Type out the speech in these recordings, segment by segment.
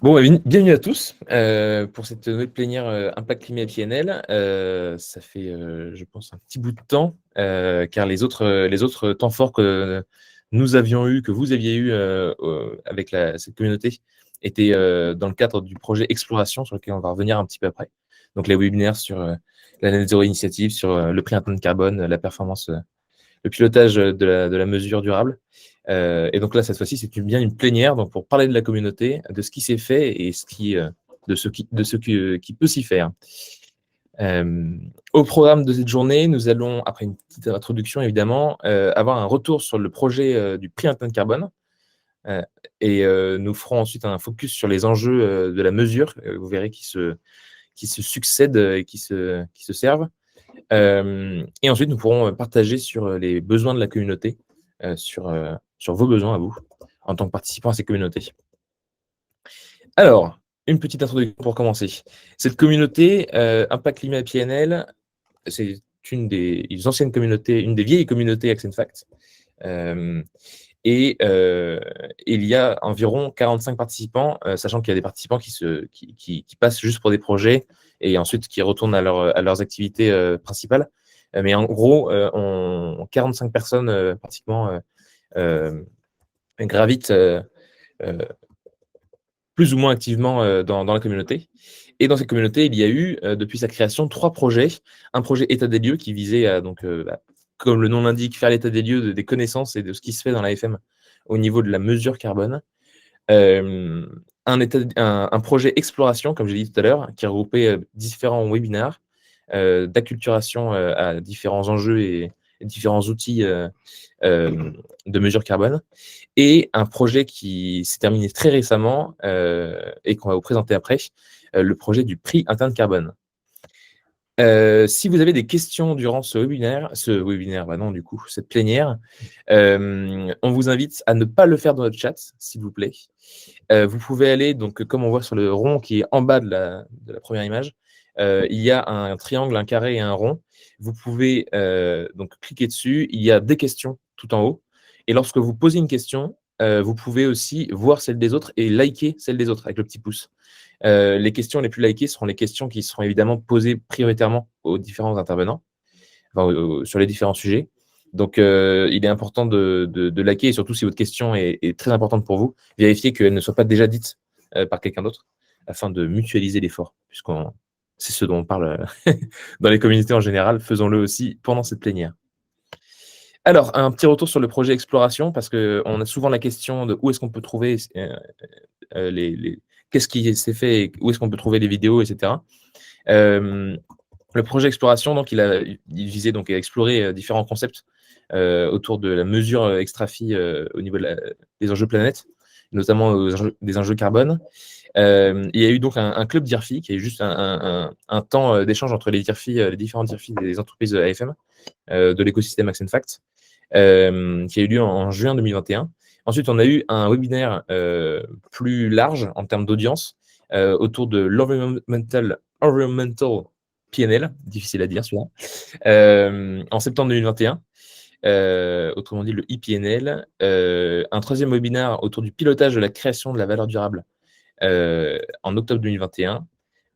Bon, bah, bienvenue à tous pour cette nouvelle plénière Impact Climat et PNL. Ça fait, je pense, un petit bout de temps, car les autres temps forts que nous avions eu, que vous aviez eu avec cette communauté, étaient dans le cadre du projet Exploration, sur lequel on va revenir un petit peu après. Donc, les webinaires sur la Net Zero Initiative, sur le prix interne carbone, la performance, le pilotage de la mesure durable. Et donc là, cette fois-ci, c'est bien une plénière donc pour parler de la communauté, de ce qui s'est fait et de ce qui peut s'y faire. Au programme de cette journée, nous allons, après une petite introduction évidemment, avoir un retour sur le projet du prix interne carbone. Et nous ferons ensuite un focus sur les enjeux de la mesure, vous verrez, qui se succèdent et qui se servent. Et ensuite, nous pourrons partager sur les besoins de la communauté, sur vos besoins à vous, en tant que participant à ces communautés. Alors, une petite introduction pour commencer. Cette communauté, Impact Climat PNL, c'est une des anciennes communautés, une des vieilles communautés ActionFact. Et il y a environ 45 participants, sachant qu'il y a des participants qui passent juste pour des projets et ensuite qui retournent à leurs activités principales. Mais en gros, 45 personnes pratiquement gravitent plus ou moins activement dans la communauté. Et dans cette communauté, il y a eu, depuis sa création, 3 projets. Un projet état des lieux qui visait à, comme le nom l'indique, faire l'état des lieux des connaissances et de ce qui se fait dans la FM au niveau de la mesure carbone. Un projet exploration, comme j'ai dit tout à l'heure, qui regroupait différents webinaires d'acculturation à différents enjeux et différents outils de mesure carbone. Et un projet qui s'est terminé très récemment et qu'on va vous présenter après, le projet du prix interne carbone. Si vous avez des questions durant cette plénière, on vous invite à ne pas le faire dans notre chat, s'il vous plaît. Vous pouvez aller, donc, comme on voit sur le rond qui est en bas de la première image, il y a un triangle, un carré et un rond. Vous pouvez donc cliquer dessus. Il y a des questions tout en haut. Et lorsque vous posez une question, vous pouvez aussi voir celle des autres et liker celle des autres avec le petit pouce. Les questions les plus likées seront les questions qui seront évidemment posées prioritairement aux différents intervenants, sur les différents sujets. Donc, il est important de liker, et surtout si votre question est très importante pour vous, vérifiez qu'elle ne soit pas déjà dite par quelqu'un d'autre, afin de mutualiser l'effort, puisqu'on c'est ce dont on parle dans les communautés en général. Faisons-le aussi pendant cette plénière. Alors, un petit retour sur le projet Exploration, parce qu'on a souvent la question de où est-ce qu'on peut trouver qu'est-ce qui s'est fait, et où est-ce qu'on peut trouver les vidéos, etc. Le projet Exploration, donc, il visait donc à explorer différents concepts autour de la mesure extra-phi au niveau des enjeux planète, notamment des enjeux carbone. Il y a eu donc un club DIRFI, qui est juste un temps d'échange entre les différents DIRFI des entreprises AFM, de l'écosystème ActionFact, qui a eu lieu en juin 2021. Ensuite, on a eu un webinaire plus large en termes d'audience autour de l'environmental PNL, difficile à dire celui-là, en septembre 2021. Autrement dit le IPNL, un troisième webinaire autour du pilotage de la création de la valeur durable en octobre 2021,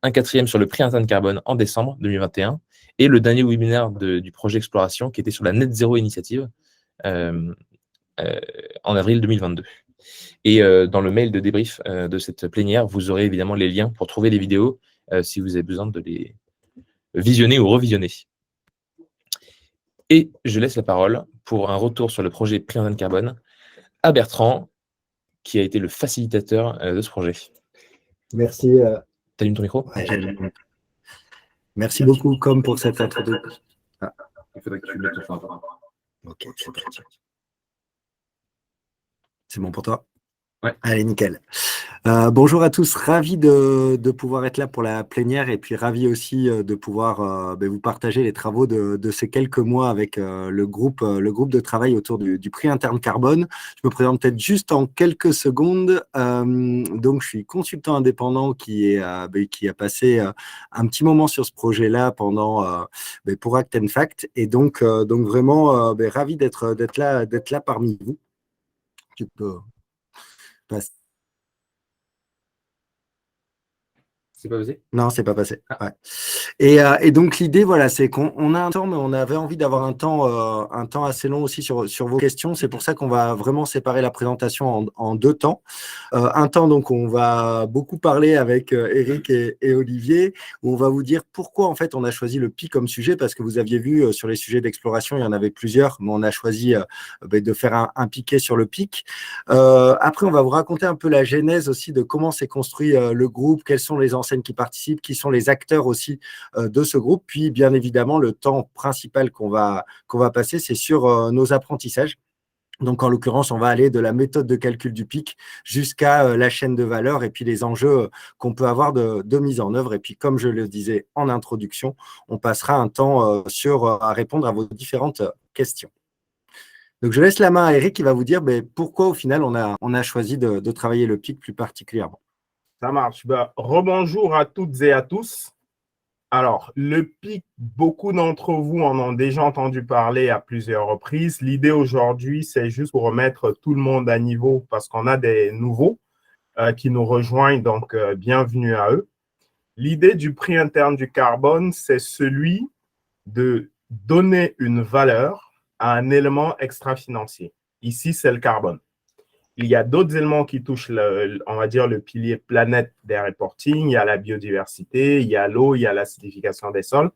un quatrième sur le prix interne carbone en décembre 2021, et le dernier webinaire du projet Exploration qui était sur la Net Zero Initiative en avril 2022. Et dans le mail de débrief de cette plénière, vous aurez évidemment les liens pour trouver les vidéos si vous avez besoin de les visionner ou revisionner. Et je laisse la parole pour un retour sur le projet prix interne carbone à Bertrand, qui a été le facilitateur de ce projet. Merci. T'allumes ton micro ? Ouais, merci beaucoup, Com, pour cette introduction. Ah. Il faudrait que tu mettes ton fin. Ok, c'est parti. C'est bon pour toi? Ouais. Allez, nickel. Bonjour à tous, ravi de pouvoir être là pour la plénière et puis ravi aussi de pouvoir vous partager les travaux de ces quelques mois avec le groupe de travail autour du prix interne carbone. Je me présente peut-être juste en quelques secondes. Donc, je suis consultant indépendant qui a passé un petit moment sur ce projet-là pour ActionFact et donc vraiment ravi d'être là parmi vous. Tu peux passer. C'est pas passé? Non, c'est pas passé. Ah. Ouais. Et donc l'idée, voilà, c'est qu'on a un temps, mais on avait envie d'avoir un temps assez long aussi sur vos questions. C'est pour ça qu'on va vraiment séparer la présentation en deux temps. Un temps, donc, on va beaucoup parler avec Eric et Olivier, où on va vous dire pourquoi en fait on a choisi le PIC comme sujet, parce que vous aviez vu sur les sujets d'exploration, il y en avait plusieurs, mais on a choisi de faire un piqué sur le PIC. Après, on va vous raconter un peu la genèse aussi de comment s'est construit le groupe, quelles sont les enseignes qui participent, qui sont les acteurs aussi de ce groupe. Puis, bien évidemment, le temps principal qu'on va passer, c'est sur nos apprentissages. Donc, en l'occurrence, on va aller de la méthode de calcul du PIC jusqu'à la chaîne de valeur et puis les enjeux qu'on peut avoir de mise en œuvre. Et puis, comme je le disais en introduction, on passera un temps à répondre à vos différentes questions. Donc, je laisse la main à Eric qui va vous dire pourquoi, au final, on a choisi de travailler le PIC plus particulièrement. Ça marche. Rebonjour à toutes et à tous. Alors, le PIC, beaucoup d'entre vous en ont déjà entendu parler à plusieurs reprises. L'idée aujourd'hui, c'est juste pour remettre tout le monde à niveau parce qu'on a des nouveaux qui nous rejoignent, donc bienvenue à eux. L'idée du prix interne du carbone, c'est celui de donner une valeur à un élément extra-financier. Ici, c'est le carbone. Il y a d'autres éléments qui touchent, on va dire, le pilier planète des reporting. Il y a la biodiversité, il y a l'eau, il y a l'acidification des sols.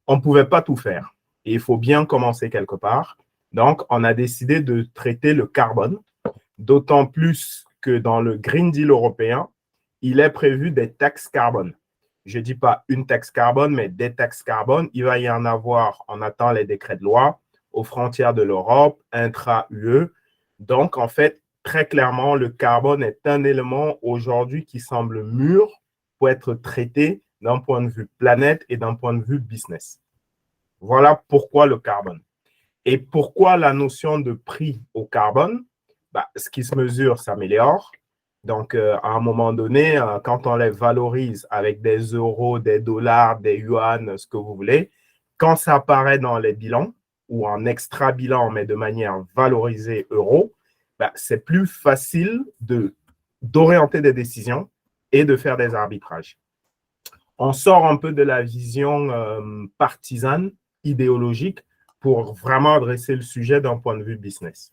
On ne pouvait pas tout faire. Et il faut bien commencer quelque part. Donc, on a décidé de traiter le carbone, d'autant plus que dans le Green Deal européen, il est prévu des taxes carbone. Je ne dis pas une taxe carbone, mais des taxes carbone. Il va y en avoir, on attend les décrets de loi, aux frontières de l'Europe, intra-UE. Donc, en fait, très clairement, le carbone est un élément aujourd'hui qui semble mûr pour être traité d'un point de vue planète et d'un point de vue business. Voilà pourquoi le carbone. Et pourquoi la notion de prix au carbone? Ce qui se mesure s'améliore. Donc, à un moment donné, quand on les valorise avec des euros, des dollars, des yuan, ce que vous voulez, quand ça apparaît dans les bilans ou en extra-bilan, mais de manière valorisée euro, c'est plus facile d'orienter des décisions et de faire des arbitrages. On sort un peu de la vision partisane, idéologique, pour vraiment adresser le sujet d'un point de vue business.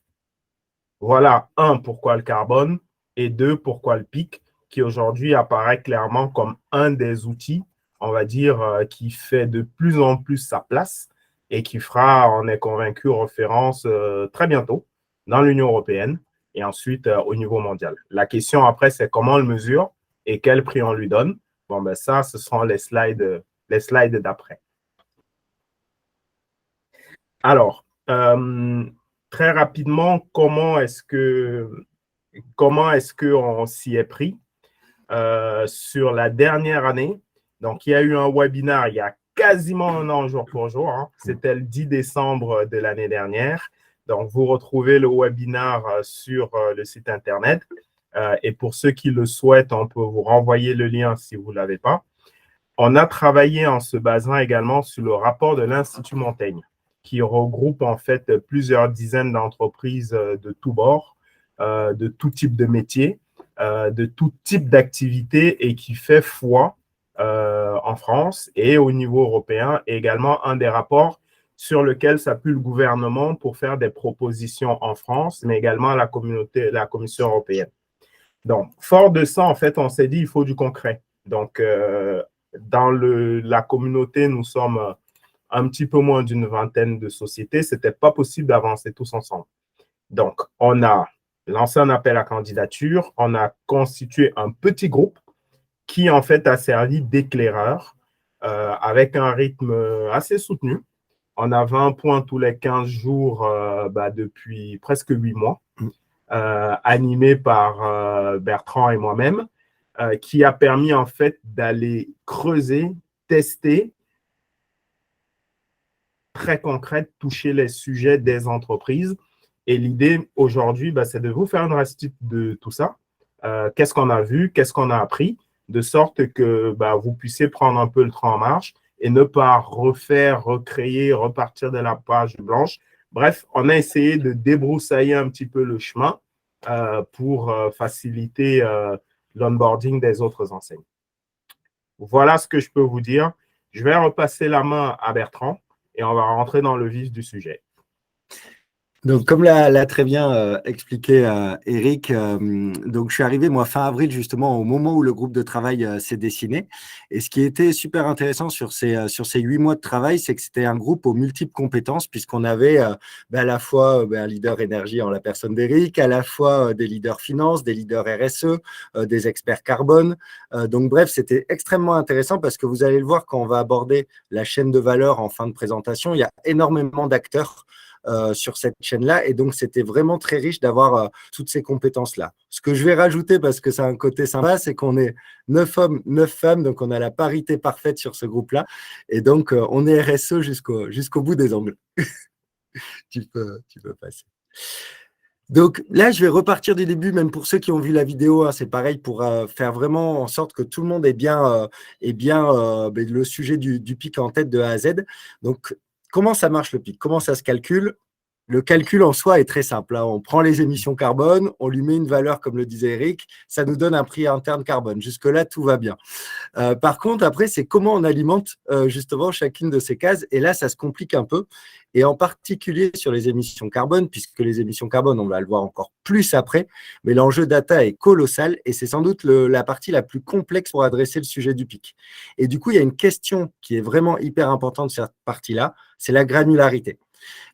Voilà, un, pourquoi le carbone, et deux, pourquoi le PIC, qui aujourd'hui apparaît clairement comme un des outils, on va dire, qui fait de plus en plus sa place et qui fera, on est convaincu, référence très bientôt dans l'Union européenne et ensuite au niveau mondial. La question après, c'est comment on le mesure et quel prix on lui donne. Bon, ça, ce seront les slides d'après. Alors, très rapidement, comment est-ce qu'on s'y est pris sur la dernière année? Donc, il y a eu un webinaire il y a quasiment un an jour pour jour. Hein. C'était le 10 décembre de l'année dernière. Donc, vous retrouvez le webinaire sur le site Internet. Et pour ceux qui le souhaitent, on peut vous renvoyer le lien si vous ne l'avez pas. On a travaillé en se basant également sur le rapport de l'Institut Montaigne, qui regroupe en fait plusieurs dizaines d'entreprises de tous bords, de tout type de métier, de tout type d'activité et qui fait foi en France et au niveau européen, et également un des rapports sur lequel s'appuie le gouvernement pour faire des propositions en France, mais également à la Commission européenne. Donc, fort de ça, en fait, on s'est dit il faut du concret. Donc, dans la communauté, nous sommes un petit peu moins d'une vingtaine de sociétés. Ce n'était pas possible d'avancer tous ensemble. Donc, on a lancé un appel à candidature. On a constitué un petit groupe qui, en fait, a servi d'éclaireur avec un rythme assez soutenu. On a 20 points tous les 15 jours depuis presque 8 mois, animé par Bertrand et moi-même, qui a permis, en fait, d'aller creuser, tester, très concrète, toucher les sujets des entreprises. Et l'idée aujourd'hui, c'est de vous faire une restitution de tout ça. Qu'est-ce qu'on a vu, qu'est-ce qu'on a appris, de sorte que vous puissiez prendre un peu le train en marche et ne pas refaire, recréer, repartir de la page blanche. Bref, on a essayé de débroussailler un petit peu le chemin pour faciliter l'onboarding des autres enseignes. Voilà ce que je peux vous dire. Je vais repasser la main à Bertrand et on va rentrer dans le vif du sujet. Donc, comme l'a très bien expliqué Eric, donc je suis arrivé moi fin avril justement au moment où le groupe de travail s'est dessiné. Et ce qui était super intéressant sur ces 8 mois de travail, c'est que c'était un groupe aux multiples compétences puisqu'on avait à la fois un leader énergie en la personne d'Eric, à la fois des leaders finance, des leaders RSE, des experts carbone. Donc bref, c'était extrêmement intéressant parce que vous allez le voir quand on va aborder la chaîne de valeur en fin de présentation, il y a énormément d'acteurs sur cette chaîne-là. Et donc, c'était vraiment très riche d'avoir toutes ces compétences-là. Ce que je vais rajouter, parce que c'est un côté sympa, c'est qu'on est 9 hommes, 9 femmes, donc on a la parité parfaite sur ce groupe-là. Et donc, on est RSE jusqu'au bout des ongles. tu peux passer. Donc là, je vais repartir du début, même pour ceux qui ont vu la vidéo, hein, c'est pareil pour faire vraiment en sorte que tout le monde ait bien le sujet du PIC en tête de A à Z. Donc, comment ça marche le PIC? Comment ça se calcule? Le calcul en soi est très simple, hein. On prend les émissions carbone, on lui met une valeur, comme le disait Eric, ça nous donne un prix interne carbone. Jusque-là, tout va bien. Par contre, après, c'est comment on alimente justement chacune de ces cases. Et là, ça se complique un peu. Et en particulier sur les émissions carbone, puisque les émissions carbone, on va le voir encore plus après, mais l'enjeu data est colossal et c'est sans doute la partie la plus complexe pour adresser le sujet du PIC. Et du coup, il y a une question qui est vraiment hyper importante sur cette partie-là, c'est la granularité.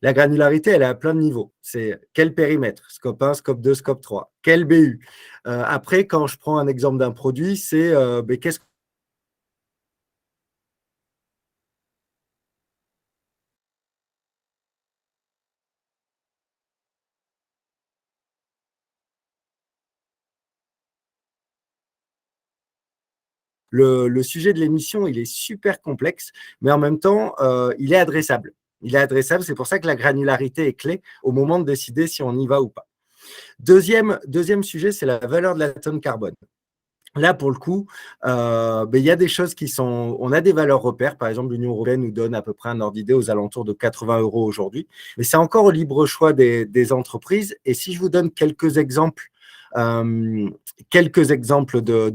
La granularité, elle est à plein de niveaux. C'est quel périmètre? Scope 1, scope 2, scope 3. Quel BU? Après, quand je prends un exemple d'un produit, c'est qu'est-ce le sujet de l'émission, il est super complexe, mais en même temps, il est adressable. Il est adressable, c'est pour ça que la granularité est clé au moment de décider si on y va ou pas. Deuxième sujet, c'est la valeur de la tonne carbone. Là, pour le coup, il y a des choses qui sont… On a des valeurs repères. Par exemple, l'Union européenne nous donne à peu près un ordre d'idée aux alentours de 80 € aujourd'hui. Mais c'est encore au libre choix des entreprises. Et si je vous donne quelques exemples de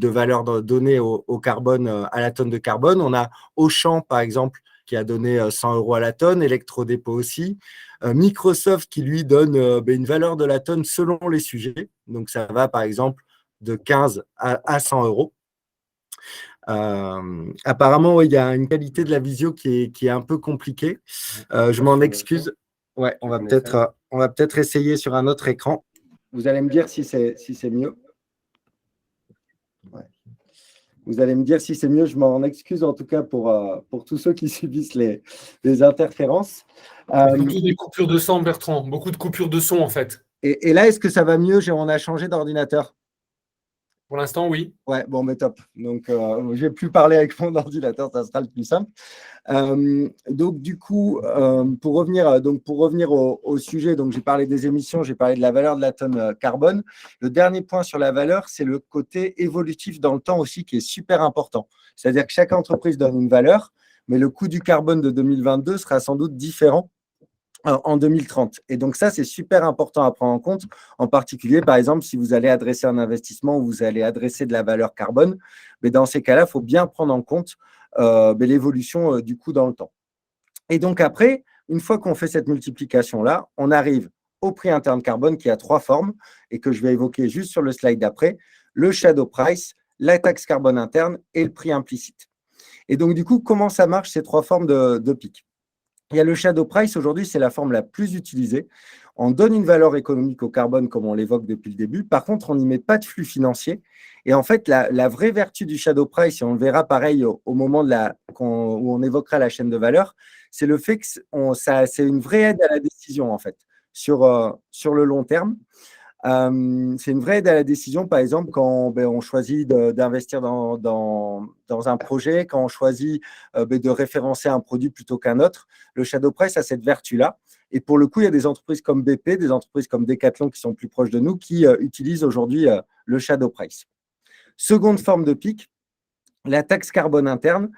valeurs données au carbone, à la tonne de carbone, on a Auchan, par exemple, qui a donné 100 € à la tonne, Electrodépôt aussi. Microsoft qui lui donne une valeur de la tonne selon les sujets. Donc, ça va, par exemple, de 15 à 100 €. Apparemment, il y a une qualité de la visio qui est un peu compliquée. Je m'en excuse. Ouais, on va peut-être essayer sur un autre écran. Vous allez me dire si c'est mieux. Ouais. Vous allez me dire si c'est mieux. Je m'en excuse en tout cas pour tous ceux qui subissent les interférences. Surtout des coupures de son, Bertrand. Beaucoup de coupures de son, en fait. Et là, est-ce que ça va mieux? On a changé d'ordinateur. Pour l'instant, oui. Ouais, bon, mais top. Donc, je vais plus parler avec mon ordinateur, ça sera le plus simple. Donc, du coup, pour revenir au sujet, donc j'ai parlé des émissions, j'ai parlé de la valeur de la tonne carbone. Le dernier point sur la valeur, c'est le côté évolutif dans le temps aussi qui est super important. C'est-à-dire que chaque entreprise donne une valeur, mais le coût du carbone de 2022 sera sans doute différent en 2030. Et donc ça, c'est super important à prendre en compte, en particulier, par exemple, si vous allez adresser un investissement ou vous allez adresser de la valeur carbone, mais dans ces cas-là, il faut bien prendre en compte l'évolution du coût dans le temps. Et donc après, une fois qu'on fait cette multiplication-là, on arrive au prix interne carbone qui a 3 formes et que je vais évoquer juste sur le slide d'après, le shadow price, la taxe carbone interne et le prix implicite. Et donc du coup, comment ça marche ces 3 formes de PIC? Il y a le shadow price, aujourd'hui, c'est la forme la plus utilisée. On donne une valeur économique au carbone, comme on l'évoque depuis le ddébut. Par contre, on n'y met pas de flux financier. Et en fait, la vraie vertu du shadow price, et on le verra pareil au moment où on évoquera la chaîne de valeur, c'est le fait que c'est une vraie aide à la décision, en fait, sur le long terme. C'est une vraie aide à la décision, par exemple, quand on choisit d'investir dans un projet, quand on choisit de référencer un produit plutôt qu'un autre. Le shadow price a cette vertu-là. Et pour le coup, il y a des entreprises comme BP, des entreprises comme Decathlon qui sont plus proches de nous, qui utilisent aujourd'hui le shadow price. Seconde forme de PIC, la taxe carbone interne,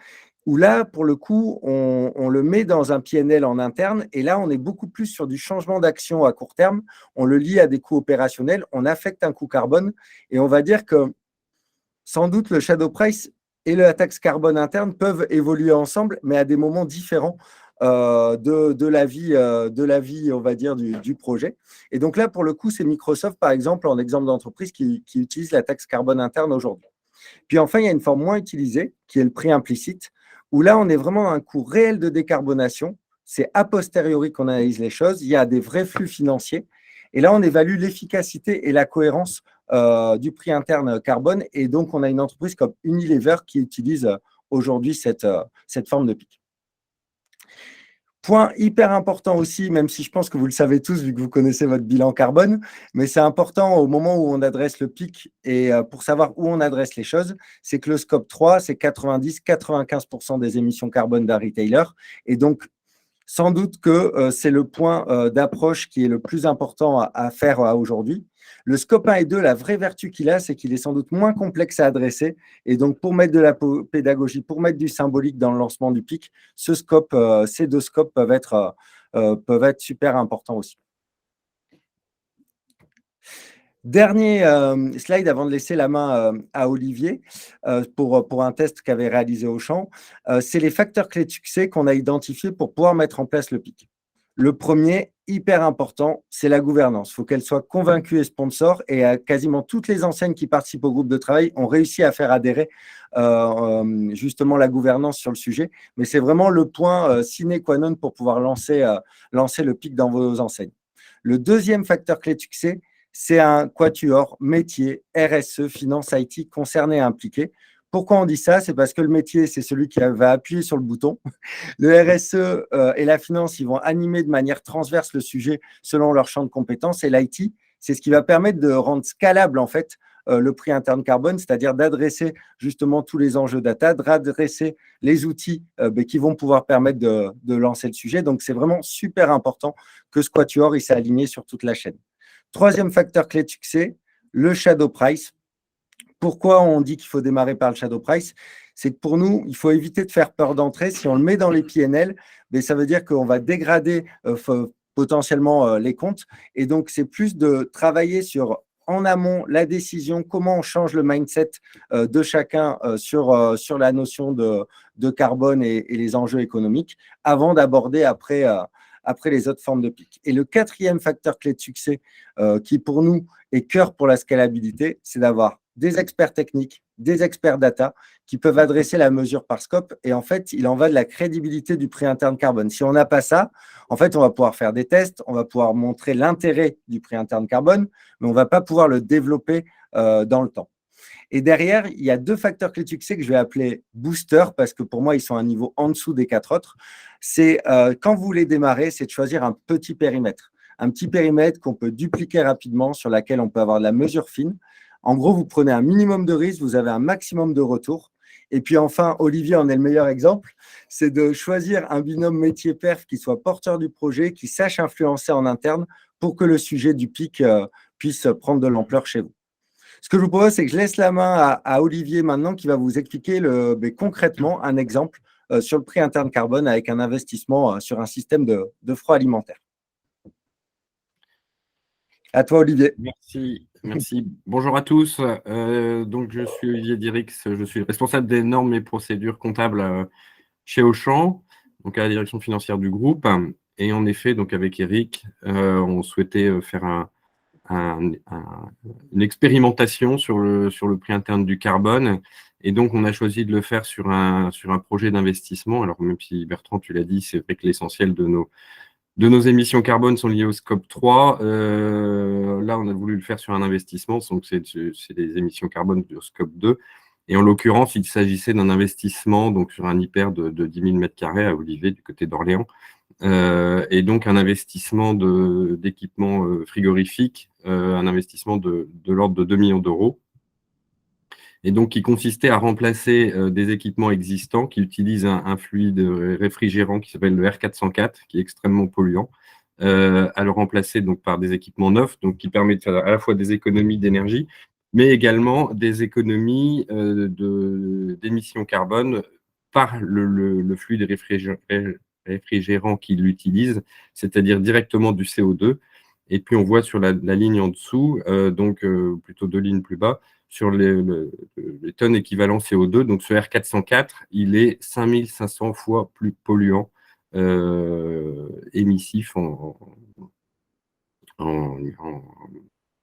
où là, pour le coup, on le met dans un PNL en interne. Et là, on est beaucoup plus sur du changement d'action à court terme. On le lie à des coûts opérationnels. On affecte un coût carbone. Et on va dire que, sans doute, le shadow price et la taxe carbone interne peuvent évoluer ensemble, mais à des moments différents de la vie, on va dire, du projet. Et donc là, pour le coup, c'est Microsoft, par exemple, en exemple d'entreprise qui utilise la taxe carbone interne aujourd'hui. Puis enfin, il y a une forme moins utilisée, qui est le prix implicite, où là, on est vraiment à un coût réel de décarbonation. C'est a posteriori qu'on analyse les choses. Il y a des vrais flux financiers. Et là, on évalue l'efficacité et la cohérence du prix interne carbone. Et donc, on a une entreprise comme Unilever qui utilise aujourd'hui cette forme de PIC. Point hyper important aussi, même si je pense que vous le savez tous vu que vous connaissez votre bilan carbone, mais c'est important au moment où on adresse le pic et pour savoir où on adresse les choses, c'est que le scope 3, c'est 90-95% des émissions carbone d'un retailer. Et donc, sans doute que c'est le point d'approche qui est le plus important à faire aujourd'hui. Le scope 1 et 2, la vraie vertu qu'il a, c'est qu'il est sans doute moins complexe à adresser. Et donc, pour mettre de la pédagogie, pour mettre du symbolique dans le lancement du PIC, ces deux scopes peuvent être super importants aussi. Dernier slide avant de laisser la main à Olivier pour un test qu'avait réalisé Auchan. C'est les facteurs clés de succès qu'on a identifiés pour pouvoir mettre en place le PIC. Le premier, hyper important, c'est la gouvernance. Il faut qu'elle soit convaincue et sponsor. Et quasiment toutes les enseignes qui participent au groupe de travail ont réussi à faire adhérer justement la gouvernance sur le sujet. Mais c'est vraiment le point sine qua non pour pouvoir lancer le PIC dans vos enseignes. Le deuxième facteur clé de succès, c'est un quatuor métier, RSE, finance, IT concerné et impliqué. Pourquoi on dit ça? C'est parce que le métier, c'est celui qui va appuyer sur le bouton. Le RSE et la finance, ils vont animer de manière transverse le sujet selon leur champ de compétences. Et l'IT, c'est ce qui va permettre de rendre scalable en fait le prix interne carbone, c'est-à-dire d'adresser justement tous les enjeux data, d'adresser les outils qui vont pouvoir permettre de lancer le sujet. Donc, c'est vraiment super important que ce quatuor il s'est aligné sur toute la chaîne. Troisième facteur clé de succès, le shadow price. Pourquoi on dit qu'il faut démarrer par le shadow price? C'est que pour nous, il faut éviter de faire peur d'entrée. Si on le met dans les PNL, ça veut dire qu'on va dégrader potentiellement les comptes. Et donc, c'est plus de travailler sur en amont la décision, comment on change le mindset de chacun sur la notion de carbone et les enjeux économiques avant d'aborder après les autres formes de PIC. Et le quatrième facteur clé de succès qui pour nous est cœur pour la scalabilité, c'est d'avoir des experts techniques, des experts data qui peuvent adresser la mesure par scope. Et en fait, il en va de la crédibilité du prix interne carbone. Si on n'a pas ça, en fait, on va pouvoir faire des tests, on va pouvoir montrer l'intérêt du prix interne carbone, mais on ne va pas pouvoir le développer dans le temps. Et derrière, il y a deux facteurs clés de succès que je vais appeler boosters parce que pour moi, ils sont à un niveau en dessous des 4 autres. C'est quand vous voulez démarrer, c'est de choisir un petit périmètre. Un petit périmètre qu'on peut dupliquer rapidement, sur laquelle on peut avoir de la mesure fine. En gros, vous prenez un minimum de risque, vous avez un maximum de retour. Et puis enfin, Olivier en est le meilleur exemple, c'est de choisir un binôme métier-perf qui soit porteur du projet, qui sache influencer en interne pour que le sujet du PIC puisse prendre de l'ampleur chez vous. Ce que je vous propose, c'est que je laisse la main à Olivier maintenant qui va vous expliquer concrètement un exemple sur le prix interne carbone avec un investissement sur un système de froid alimentaire. À toi, Olivier. Merci. Bonjour à tous. Donc, je suis Olivier Dirix, je suis responsable des normes et procédures comptables chez Auchan, donc à la direction financière du groupe. Et en effet, donc avec Eric, on souhaitait faire une expérimentation sur le prix interne du carbone. Et donc, on a choisi de le faire sur un projet d'investissement. Alors, même si Bertrand, tu l'as dit, c'est vrai que l'essentiel de nos émissions carbone sont liées au scope 3. Là, on a voulu le faire sur un investissement, donc c'est des émissions carbone du scope 2. Et en l'occurrence, il s'agissait d'un investissement donc sur un hyper de 10 000 m² à Olivet, du côté d'Orléans. Et donc, un investissement d'équipement frigorifique, un investissement de l'ordre de 2 millions d'euros. Et donc qui consistait à remplacer des équipements existants qui utilisent un fluide réfrigérant qui s'appelle le R404, qui est extrêmement polluant, à le remplacer donc par des équipements neufs, donc qui permettent de faire à la fois des économies d'énergie, mais également des économies d'émissions carbone par le fluide réfrigérant qu'il utilise, c'est-à-dire directement du CO2. Et puis, on voit sur la ligne en dessous, donc plutôt 2 lignes plus bas, sur les tonnes équivalent CO2. Donc, ce R404, il est 5500 fois plus polluant, émissif en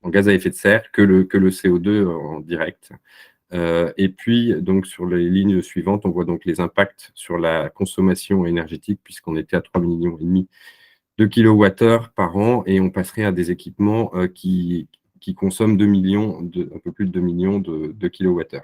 gaz à effet de serre que le CO2 en direct. Et puis, donc, sur les lignes suivantes, on voit donc les impacts sur la consommation énergétique, puisqu'on était à 3,5 millions de kilowattheures par an, et on passerait à des équipements qui consomment un peu plus de 2 millions de kilowattheures.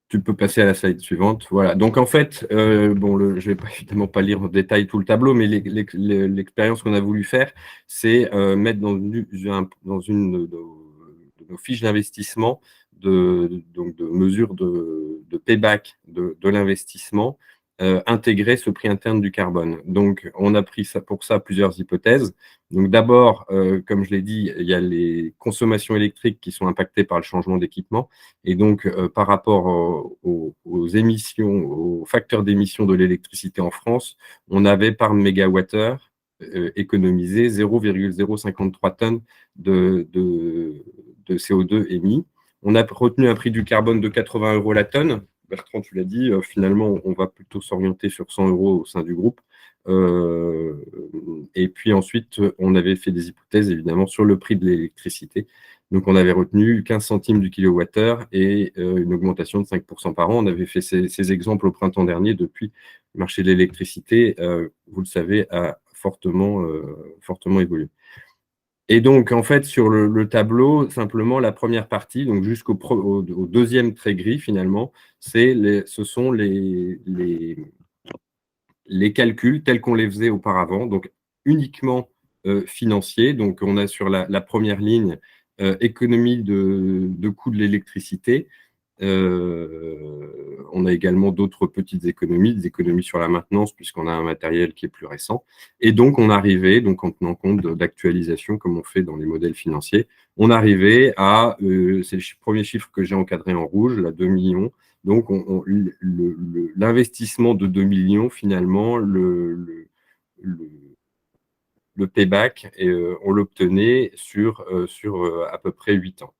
Tu peux passer à la slide suivante. Voilà. Donc, en fait, je ne vais évidemment pas lire en détail tout le tableau, mais l'expérience qu'on a voulu faire, c'est mettre dans une de nos fiches d'investissement de mesure de payback de l'investissement, intégrer ce prix interne du carbone. Donc, on a pris pour ça plusieurs hypothèses. Donc, d'abord, comme je l'ai dit, il y a les consommations électriques qui sont impactées par le changement d'équipement. Et donc, par rapport aux émissions, aux facteurs d'émission de l'électricité en France, on avait par mégawattheure économisé 0,053 tonnes de CO2 émis. On a retenu un prix du carbone de 80 € la tonne. Bertrand, tu l'as dit, finalement, on va plutôt s'orienter sur 100 € au sein du groupe. Et puis ensuite, on avait fait des hypothèses, évidemment, sur le prix de l'électricité. Donc, on avait retenu 15 centimes du kilowattheure et une augmentation de 5% par an. On avait fait ces exemples au printemps dernier. Depuis, le marché de l'électricité, vous le savez, a fortement évolué. Et donc, en fait, sur le tableau, simplement, la première partie, donc jusqu'au deuxième trait gris, finalement, ce sont les calculs tels qu'on les faisait auparavant, donc uniquement financiers. Donc, on a sur la première ligne économie de coût de l'électricité. On a également d'autres petites économies, des économies sur la maintenance, puisqu'on a un matériel qui est plus récent. Et donc, on arrivait, donc en tenant compte d'actualisation, comme on fait dans les modèles financiers, on arrivait à, c'est le premier chiffre que j'ai encadré en rouge, là, 2 millions. Donc, l'investissement de 2 millions, finalement, le payback, on l'obtenait sur à peu près 8 ans.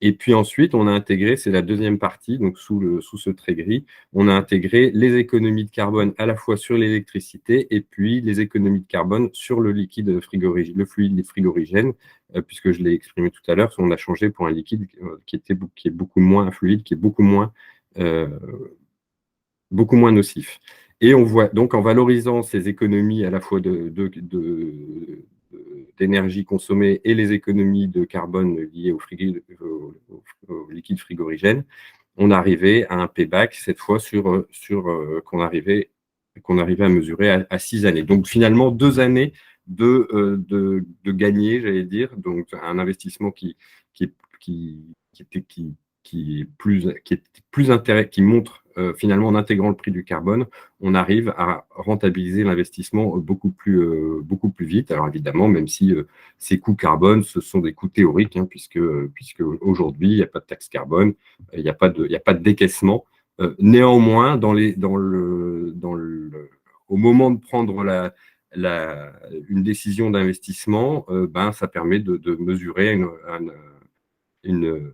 Et puis ensuite, on a intégré, c'est la deuxième partie, donc sous ce trait gris, on a intégré les économies de carbone à la fois sur l'électricité et puis les économies de carbone sur le liquide frigorigène, le fluide frigorigène, puisque je l'ai exprimé tout à l'heure, on a changé pour un liquide qui est beaucoup moins, un fluide qui est beaucoup moins nocif. Et on voit donc en valorisant ces économies à la fois d'énergie consommée et les économies de carbone liées au liquide frigorigène, on arrivait à un payback, cette fois qu'on arrivait à mesurer à 6 années. Donc finalement, 2 années de gagner, j'allais dire, donc un investissement qui montre finalement, en intégrant le prix du carbone, on arrive à rentabiliser l'investissement beaucoup plus vite. Alors évidemment, même si ces coûts carbone, ce sont des coûts théoriques, hein, puisque aujourd'hui, il n'y a pas de taxe carbone, il n'y a pas de décaissement. Néanmoins, au moment de prendre une décision d'investissement, ça permet de mesurer une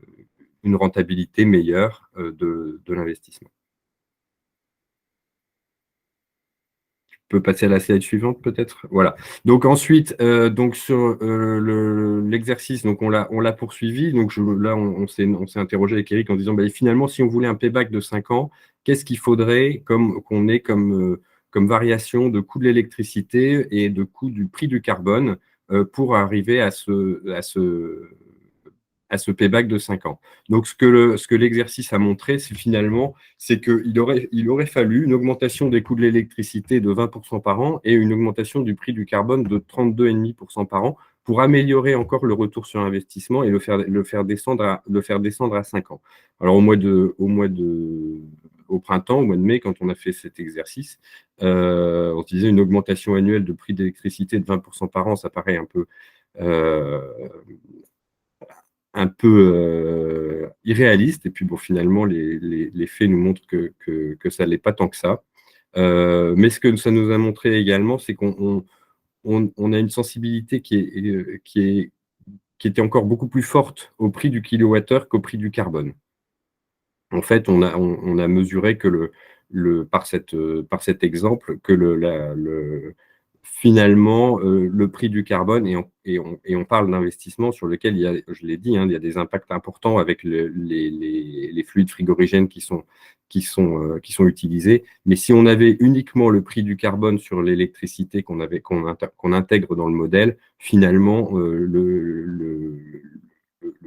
rentabilité meilleure de l'investissement. Tu peux passer à la slide suivante, peut-être. Voilà. Donc ensuite, sur l'exercice, donc on l'a poursuivi. Donc là, on s'est interrogé avec Eric en disant, finalement, si on voulait un payback de 5 ans, qu'est-ce qu'il faudrait qu'on ait comme variation de coût de l'électricité et de coût du prix du carbone pour arriver à ce payback de 5 ans. Donc, ce que l'exercice a montré, c'est qu'il aurait fallu une augmentation des coûts de l'électricité de 20% par an et une augmentation du prix du carbone de 32,5% par an pour améliorer encore le retour sur investissement et le faire descendre à 5 ans. Alors, au printemps, au mois de mai, quand on a fait cet exercice, on se disait une augmentation annuelle de prix d'électricité de 20% par an, ça paraît un peu irréaliste. Et puis, finalement, les faits nous montrent que ça ne l'est pas tant que ça. Mais ce que ça nous a montré également, c'est qu'on on a une sensibilité qui était encore beaucoup plus forte au prix du kilowattheure qu'au prix du carbone. En fait, on a mesuré que par cet exemple que finalement le prix du carbone, et on parle d'investissement sur lequel il y a, je l'ai dit, hein, il y a des impacts importants avec les fluides frigorigènes qui sont utilisés. Mais si on avait uniquement le prix du carbone sur l'électricité qu'on intègre dans le modèle, finalement, le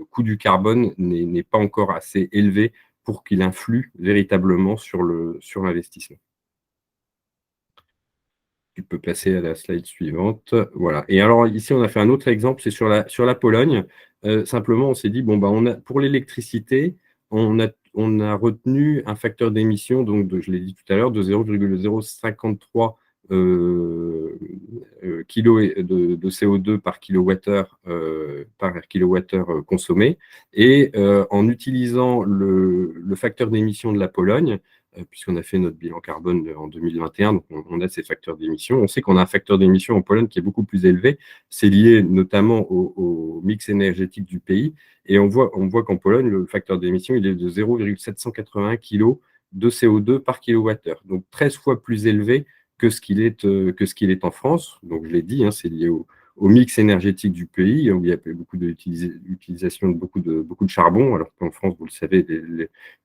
coût du carbone n'est pas encore assez élevé pour qu'il influe véritablement sur l'investissement. Tu peux passer à la slide suivante. Voilà. Et alors, ici, on a fait un autre exemple, c'est sur la Pologne. Simplement, on s'est dit, bon, pour l'électricité, on a retenu un facteur d'émission, donc je l'ai dit tout à l'heure, de 0,053 kg de CO2 par kilowattheure consommé. Et en utilisant le facteur d'émission de la Pologne, puisqu'on a fait notre bilan carbone en 2021, donc on a ces facteurs d'émission. On sait qu'on a un facteur d'émission en Pologne qui est beaucoup plus élevé. C'est lié notamment au mix énergétique du pays. Et on voit qu'en Pologne, le facteur d'émission, il est de 0,781 kg de CO2 par kilowattheure. Donc 13 fois plus élevé que ce qu'il est en France. Donc je l'ai dit, hein, c'est lié au mix énergétique du pays, où il y a beaucoup d'utilisation de beaucoup de charbon, alors qu'en France, vous le savez,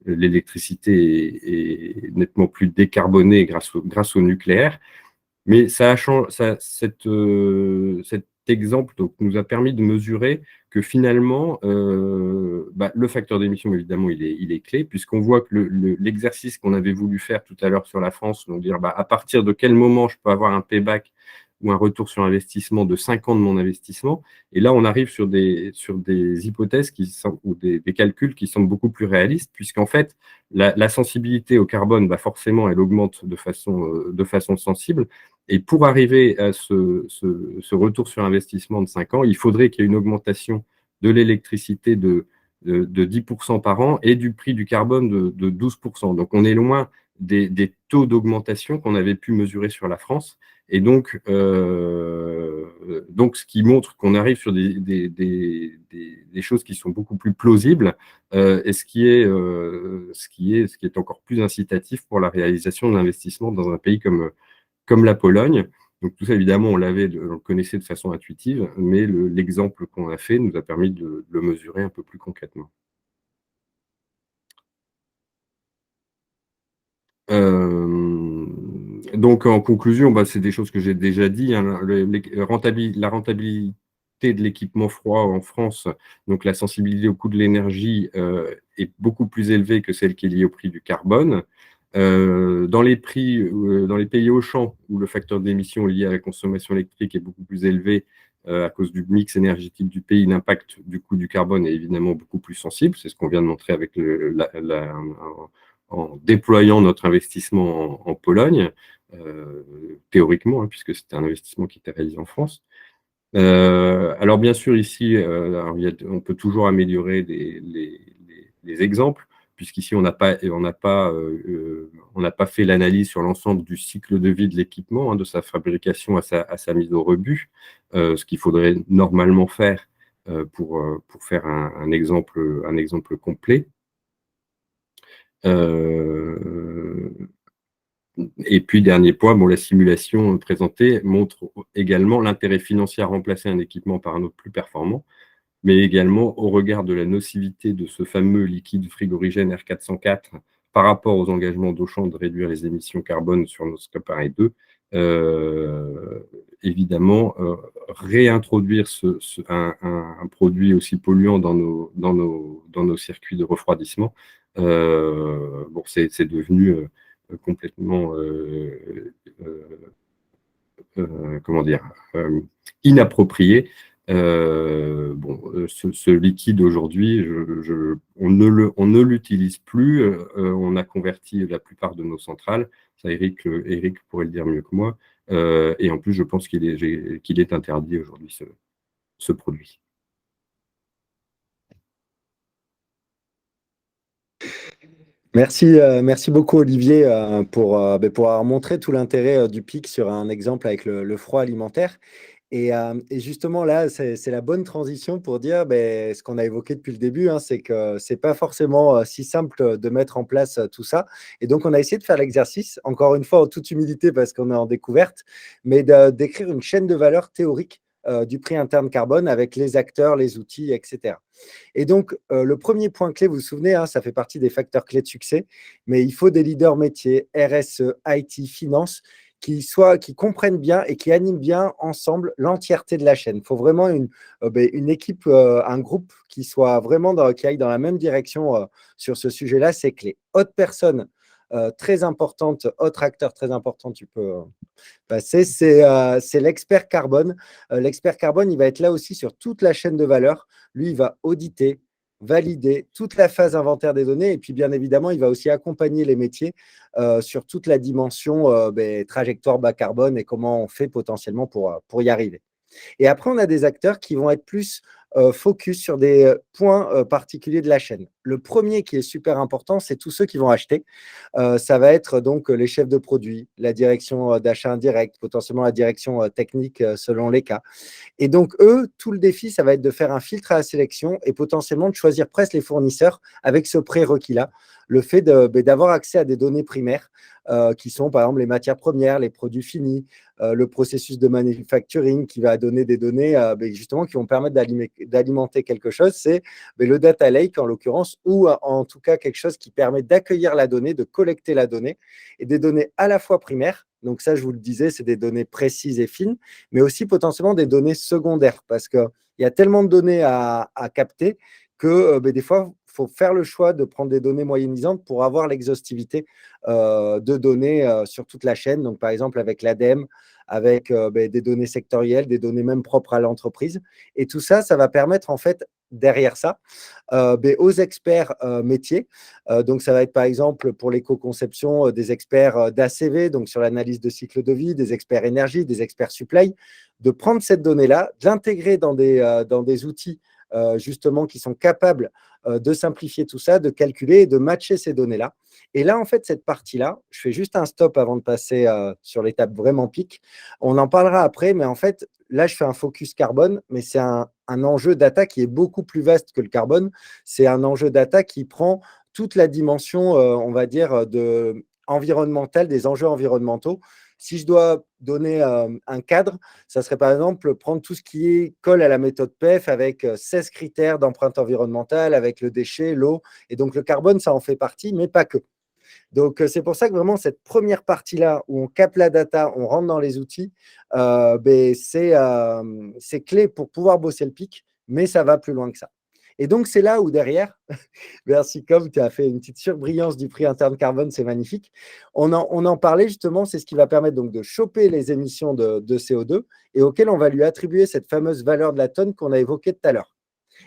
l'électricité est nettement plus décarbonée grâce au nucléaire. Mais cet exemple donc, nous a permis de mesurer que finalement, le facteur d'émission, évidemment, il est clé, puisqu'on voit que l'exercice qu'on avait voulu faire tout à l'heure sur la France, donc dire à partir de quel moment je peux avoir un payback ou un retour sur investissement de 5 ans de mon investissement. Et là, on arrive sur des hypothèses ou des calculs qui semblent beaucoup plus réalistes, puisqu'en fait, la sensibilité au carbone, forcément, elle augmente de façon sensible. Et pour arriver à ce retour sur investissement de 5 ans, il faudrait qu'il y ait une augmentation de l'électricité de 10% par an et du prix du carbone de 12%. Donc, on est loin des taux d'augmentation qu'on avait pu mesurer sur la France. Et donc ce qui montre qu'on arrive sur des choses qui sont beaucoup plus plausibles, et ce qui est encore plus incitatif pour la réalisation de l'investissement dans un pays comme la Pologne. Donc tout ça, évidemment, on le connaissait de façon intuitive, mais l'exemple qu'on a fait nous a permis de le mesurer un peu plus concrètement. Donc, en conclusion, c'est des choses que j'ai déjà dit, hein, la rentabilité de l'équipement froid en France, donc la sensibilité au coût de l'énergie est beaucoup plus élevée que celle qui est liée au prix du carbone. Dans les pays Auchan, où le facteur d'émission lié à la consommation électrique est beaucoup plus élevé à cause du mix énergétique du pays, l'impact du coût du carbone est évidemment beaucoup plus sensible. C'est ce qu'on vient de montrer avec en déployant notre investissement en Pologne, théoriquement, hein, puisque c'était un investissement qui était réalisé en France. Alors bien sûr, ici, on peut toujours améliorer les exemples, puisqu'ici, on n'a pas fait l'analyse sur l'ensemble du cycle de vie de l'équipement, hein, de sa fabrication à sa mise au rebut, ce qu'il faudrait normalement faire pour faire un exemple complet. Et puis, dernier point, la simulation présentée montre également l'intérêt financier à remplacer un équipement par un autre plus performant, mais également au regard de la nocivité de ce fameux liquide frigorigène R404 par rapport aux engagements d'Auchan de réduire les émissions carbone sur nos Scope 1 et 2, évidemment, réintroduire un produit aussi polluant dans nos circuits de refroidissement, c'est devenu complètement inapproprié. Ce liquide aujourd'hui, on ne l'utilise plus. On a converti la plupart de nos centrales. Ça, Eric pourrait le dire mieux que moi. Et en plus, je pense qu'il est interdit aujourd'hui, ce produit. Merci beaucoup Olivier pour avoir montré tout l'intérêt du PIC sur un exemple avec le froid alimentaire. Et justement là, c'est la bonne transition pour dire ce qu'on a évoqué depuis le début, hein, c'est que c'est pas forcément si simple de mettre en place tout ça. Et donc on a essayé de faire l'exercice, encore une fois en toute humilité parce qu'on est en découverte, mais d'écrire une chaîne de valeur théorique du prix interne carbone avec les acteurs, les outils, etc. Et donc, le premier point clé, vous vous souvenez, hein, ça fait partie des facteurs clés de succès, mais il faut des leaders métiers, RSE, IT, finance, qui comprennent bien et qui animent bien ensemble l'entièreté de la chaîne. Il faut vraiment une équipe, un groupe qui soit vraiment qui aille dans la même direction sur ce sujet-là, c'est clé. Autre personne très importante, autre acteur très important, tu peux passer, c'est l'expert carbone. L'expert carbone, il va être là aussi sur toute la chaîne de valeur. Lui, il va auditer, valider toute la phase inventaire des données et puis bien évidemment, il va aussi accompagner les métiers sur toute la dimension trajectoire bas carbone et comment on fait potentiellement pour y arriver. Et après, on a des acteurs qui vont être plus focus sur des points particuliers de la chaîne. Le premier qui est super important, c'est tous ceux qui vont acheter. Ça va être donc les chefs de produits, la direction d'achat indirect, potentiellement la direction technique selon les cas. Et donc, eux, tout le défi, ça va être de faire un filtre à la sélection et potentiellement de choisir presque les fournisseurs avec ce prérequis-là, le fait d'avoir accès à des données primaires qui sont, par exemple, les matières premières, les produits finis, le processus de manufacturing qui va donner des données justement qui vont permettre d'alimenter quelque chose. C'est le data lake, en l'occurrence, ou en tout cas quelque chose qui permet d'accueillir la donnée, de collecter la donnée, et des données à la fois primaires. Donc ça, je vous le disais, c'est des données précises et fines, mais aussi potentiellement des données secondaires, parce qu'il y a tellement de données à capter que des fois, il faut faire le choix de prendre des données moyennisantes pour avoir l'exhaustivité de données sur toute la chaîne. Donc, par exemple, avec l'ADEME, avec des données sectorielles, des données même propres à l'entreprise. Et tout ça, ça va permettre, en fait, derrière ça, aux experts métiers. Donc, ça va être, par exemple, pour l'éco-conception, des experts d'ACV, donc sur l'analyse de cycle de vie, des experts énergie, des experts supply, de prendre cette donnée-là, de l'intégrer dans des outils justement qui sont capables de simplifier tout ça, de calculer et de matcher ces données-là. Et là, en fait, cette partie-là, je fais juste un stop avant de passer sur l'étape vraiment pic. On en parlera après, mais en fait, là, je fais un focus carbone, mais c'est un enjeu data qui est beaucoup plus vaste que le carbone. C'est un enjeu data qui prend toute la dimension, on va dire, environnementale, des enjeux environnementaux. Si je dois donner un cadre, ça serait par exemple prendre tout ce qui colle à la méthode PEF avec 16 critères d'empreinte environnementale, avec le déchet, l'eau. Et donc, le carbone, ça en fait partie, mais pas que. Donc, c'est pour ça que vraiment, cette première partie-là, où on capte la data, on rentre dans les outils, c'est clé pour pouvoir bosser le pic, mais ça va plus loin que ça. Et donc, c'est là où derrière, merci Com, tu as fait une petite surbrillance du prix interne carbone, c'est magnifique. On en parlait justement, c'est ce qui va permettre donc de choper les émissions de CO2 et auquel on va lui attribuer cette fameuse valeur de la tonne qu'on a évoquée tout à l'heure.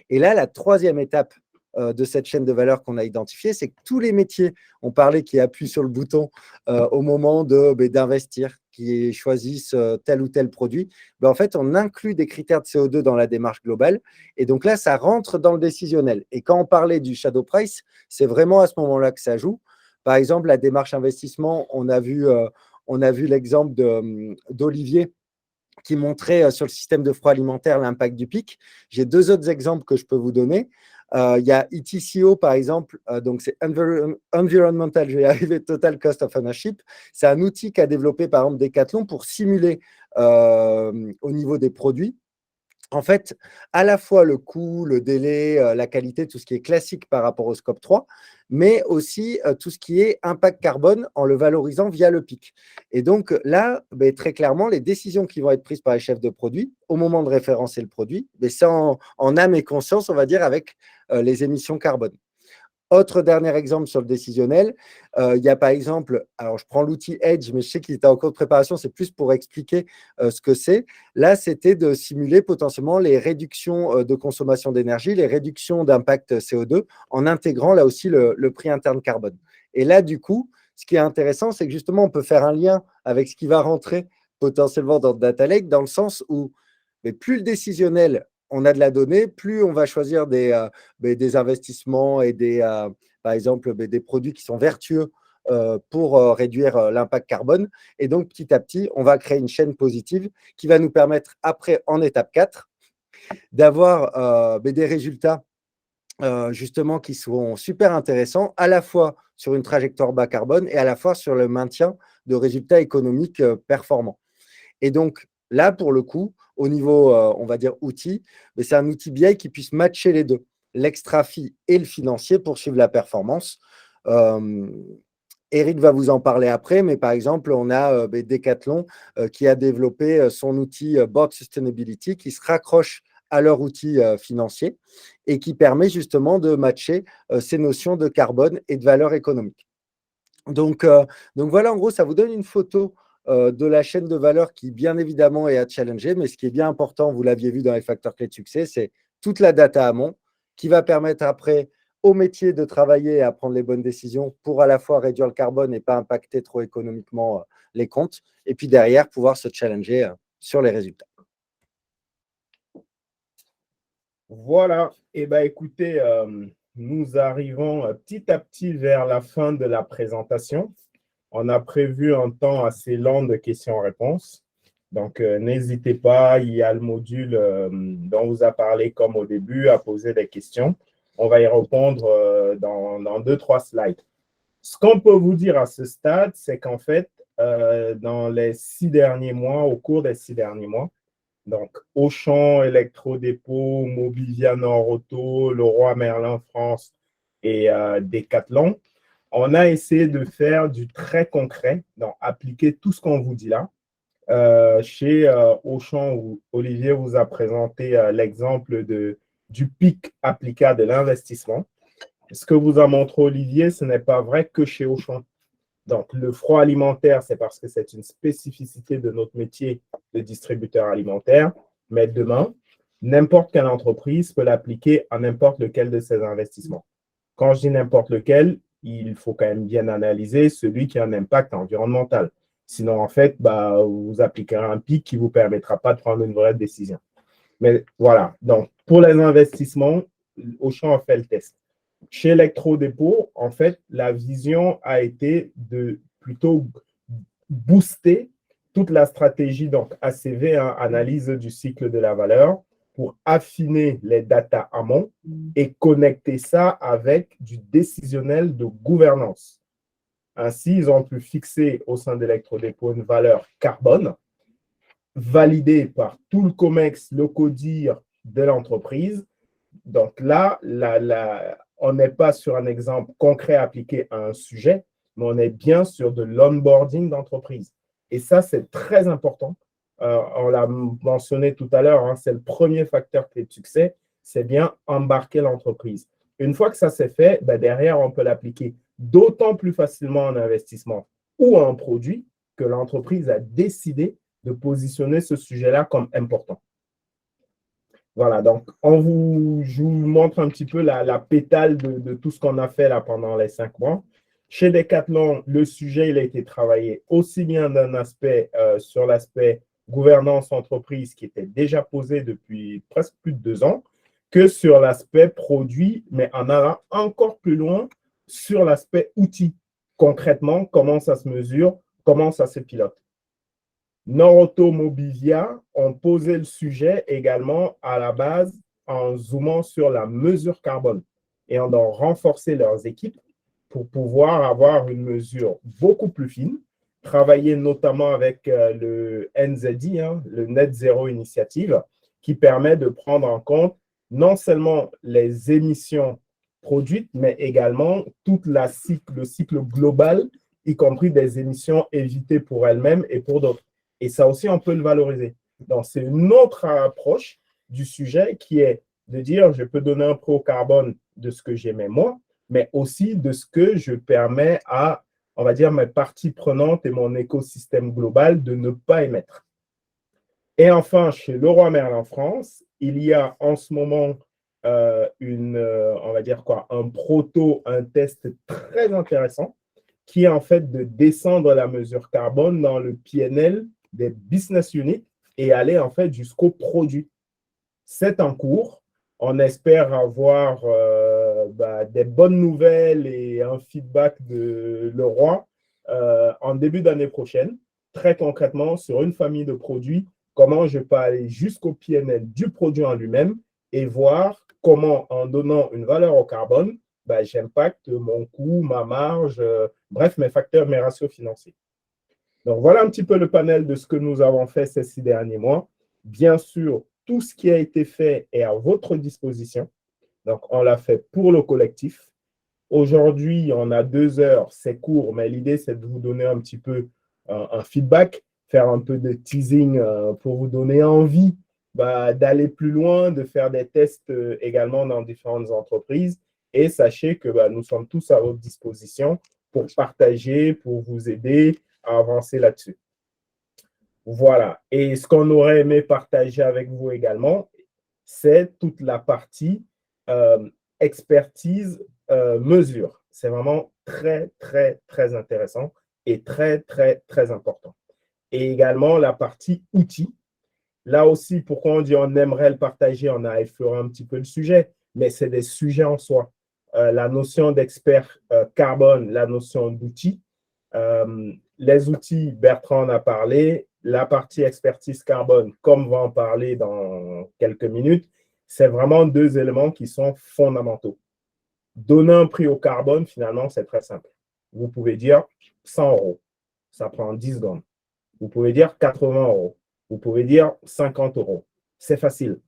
Et là, la troisième étape de cette chaîne de valeur qu'on a identifiée, c'est que tous les métiers, on parlait qui appuient sur le bouton au moment d'investir, qui choisissent tel ou tel produit, en fait, on inclut des critères de CO2 dans la démarche globale. Et donc là, ça rentre dans le décisionnel. Et quand on parlait du shadow price, c'est vraiment à ce moment-là que ça joue. Par exemple, la démarche investissement, on a vu l'exemple d'Olivier qui montrait sur le système de froid alimentaire l'impact du pic. J'ai deux autres exemples que je peux vous donner. Il y a ETCO, par exemple, donc c'est Environmental, je vais y arriver, Total Cost of Ownership. C'est un outil qu'a développé, par exemple, Decathlon pour simuler au niveau des produits, en fait, à la fois le coût, le délai, la qualité, tout ce qui est classique par rapport au scope 3, mais aussi tout ce qui est impact carbone en le valorisant via le pic. Et donc là, très clairement, les décisions qui vont être prises par les chefs de produit au moment de référencer le produit, c'est en âme et conscience, on va dire, avec les émissions carbone. Autre dernier exemple sur le décisionnel, il y a par exemple, alors je prends l'outil Edge, mais je sais qu'il était en cours de préparation, c'est plus pour expliquer ce que c'est. Là, c'était de simuler potentiellement les réductions de consommation d'énergie, les réductions d'impact CO2, en intégrant là aussi le prix interne carbone. Et là, du coup, ce qui est intéressant, c'est que justement, on peut faire un lien avec ce qui va rentrer potentiellement dans le Data Lake, dans le sens où plus le décisionnel on a de la donnée, plus on va choisir des investissements et par exemple, des produits qui sont vertueux pour réduire l'impact carbone. Et donc, petit à petit, on va créer une chaîne positive qui va nous permettre, après, en étape 4, d'avoir des résultats justement qui seront super intéressants, à la fois sur une trajectoire bas carbone et à la fois sur le maintien de résultats économiques performants. Et donc, là, pour le coup, au niveau, on va dire, outil, c'est un outil BI qui puisse matcher les deux, l'extra-fi et le financier pour suivre la performance. Eric va vous en parler après, mais par exemple, on a Decathlon qui a développé son outil Board Sustainability qui se raccroche à leur outil financier et qui permet justement de matcher ces notions de carbone et de valeur économique. Donc voilà, en gros, ça vous donne une photo de la chaîne de valeur qui, bien évidemment, est à challenger, mais ce qui est bien important, vous l'aviez vu dans les facteurs clés de succès, c'est toute la data amont qui va permettre après au métier de travailler et à prendre les bonnes décisions pour à la fois réduire le carbone et pas impacter trop économiquement les comptes, et puis derrière, pouvoir se challenger sur les résultats. Voilà, et écoutez, nous arrivons petit à petit vers la fin de la présentation. On a prévu un temps assez long de questions-réponses. Donc, n'hésitez pas, il y a le module dont on vous a parlé comme au début, à poser des questions. On va y répondre dans 2-3 slides. Ce qu'on peut vous dire à ce stade, c'est qu'en fait, dans les 6 derniers mois, au cours des 6 derniers mois, donc Auchan, Electro-Dépôt, Mobivia Nord-Auto, Leroy Merlin France et Decathlon, on a essayé de faire du très concret, donc appliquer tout ce qu'on vous dit là. Chez Auchan, où Olivier vous a présenté l'exemple du PIC appliqué à de l'investissement. Ce que vous a montré Olivier, ce n'est pas vrai que chez Auchan. Donc, le froid alimentaire, c'est parce que c'est une spécificité de notre métier de distributeur alimentaire. Mais demain, n'importe quelle entreprise peut l'appliquer à n'importe lequel de ses investissements. Quand je dis n'importe lequel, il faut quand même bien analyser celui qui a un impact environnemental. Sinon, en fait, vous appliquerez un pic qui ne vous permettra pas de prendre une vraie décision. Mais voilà, donc pour les investissements, Auchan a fait le test. Chez Electro-Dépôt, en fait, la vision a été de plutôt booster toute la stratégie, donc ACV, analyse du cycle de la valeur, pour affiner les data amont et connecter ça avec du décisionnel de gouvernance. Ainsi, ils ont pu fixer au sein d'Electro-Dépôt une valeur carbone validée par tout le COMEX, le CODIR de l'entreprise. Donc là, on n'est pas sur un exemple concret appliqué à un sujet, mais on est bien sur de l'onboarding d'entreprise. Et ça, c'est très important. On l'a mentionné tout à l'heure, c'est le premier facteur clé de succès, c'est bien embarquer l'entreprise. Une fois que ça s'est fait, derrière, on peut l'appliquer d'autant plus facilement en investissement ou en produit que l'entreprise a décidé de positionner ce sujet-là comme important. Voilà, donc je vous montre un petit peu la pétale de tout ce qu'on a fait là pendant les 5 mois. Chez Decathlon, le sujet il a été travaillé aussi bien d'un aspect sur l'aspect gouvernance entreprise qui était déjà posé depuis presque plus de 2 ans, que sur l'aspect produit, mais en allant encore plus loin sur l'aspect outil. Concrètement, comment ça se mesure, comment ça se pilote. Nord-Auto, Mobivia ont posé le sujet également à la base en zoomant sur la mesure carbone et en renforcer leurs équipes pour pouvoir avoir une mesure beaucoup plus fine, travailler notamment avec le NZI, le Net Zero Initiative, qui permet de prendre en compte non seulement les émissions produites, mais également tout le cycle global, y compris des émissions évitées pour elles-mêmes et pour d'autres. Et ça aussi, on peut le valoriser. Donc, c'est une autre approche du sujet qui est de dire, je peux donner un prix au carbone de ce que j'émets moi, mais aussi de ce que je permets à, on va dire, mes parties prenantes et mon écosystème global de ne pas émettre. Et enfin, chez Leroy Merlin France, il y a en ce moment on va dire quoi, un test très intéressant qui est en fait de descendre la mesure carbone dans le PNL des business units et aller en fait jusqu'au produit. C'est en cours. On espère avoir des bonnes nouvelles et un feedback de Leroy en début d'année prochaine, très concrètement sur une famille de produits, comment je peux aller jusqu'au PNL du produit en lui-même et voir comment, en donnant une valeur au carbone, j'impacte mon coût, ma marge, bref, mes facteurs, mes ratios financiers. Donc, voilà un petit peu le panel de ce que nous avons fait ces 6 derniers mois. Bien sûr, tout ce qui a été fait est à votre disposition. Donc, on l'a fait pour le collectif. Aujourd'hui, on a 2 heures, c'est court, mais l'idée, c'est de vous donner un petit peu un feedback, faire un peu de teasing pour vous donner envie d'aller plus loin, de faire des tests également dans différentes entreprises. Et sachez que nous sommes tous à votre disposition pour partager, pour vous aider à avancer là-dessus. Voilà. Et ce qu'on aurait aimé partager avec vous également, c'est toute la partie expertise, mesure. C'est vraiment très, très, très intéressant et très, très, très important. Et également la partie outils. Là aussi, pourquoi on dit on aimerait le partager, on a effleuré un petit peu le sujet, mais c'est des sujets en soi. La notion d'expert carbone, la notion d'outils. Les outils, Bertrand en a parlé. La partie expertise carbone, comme on va en parler dans quelques minutes, c'est vraiment 2 éléments qui sont fondamentaux. Donner un prix au carbone, finalement, c'est très simple. Vous pouvez dire 100 €. Ça prend 10 secondes. Vous pouvez dire 80 €. Vous pouvez dire 50 €. C'est facile.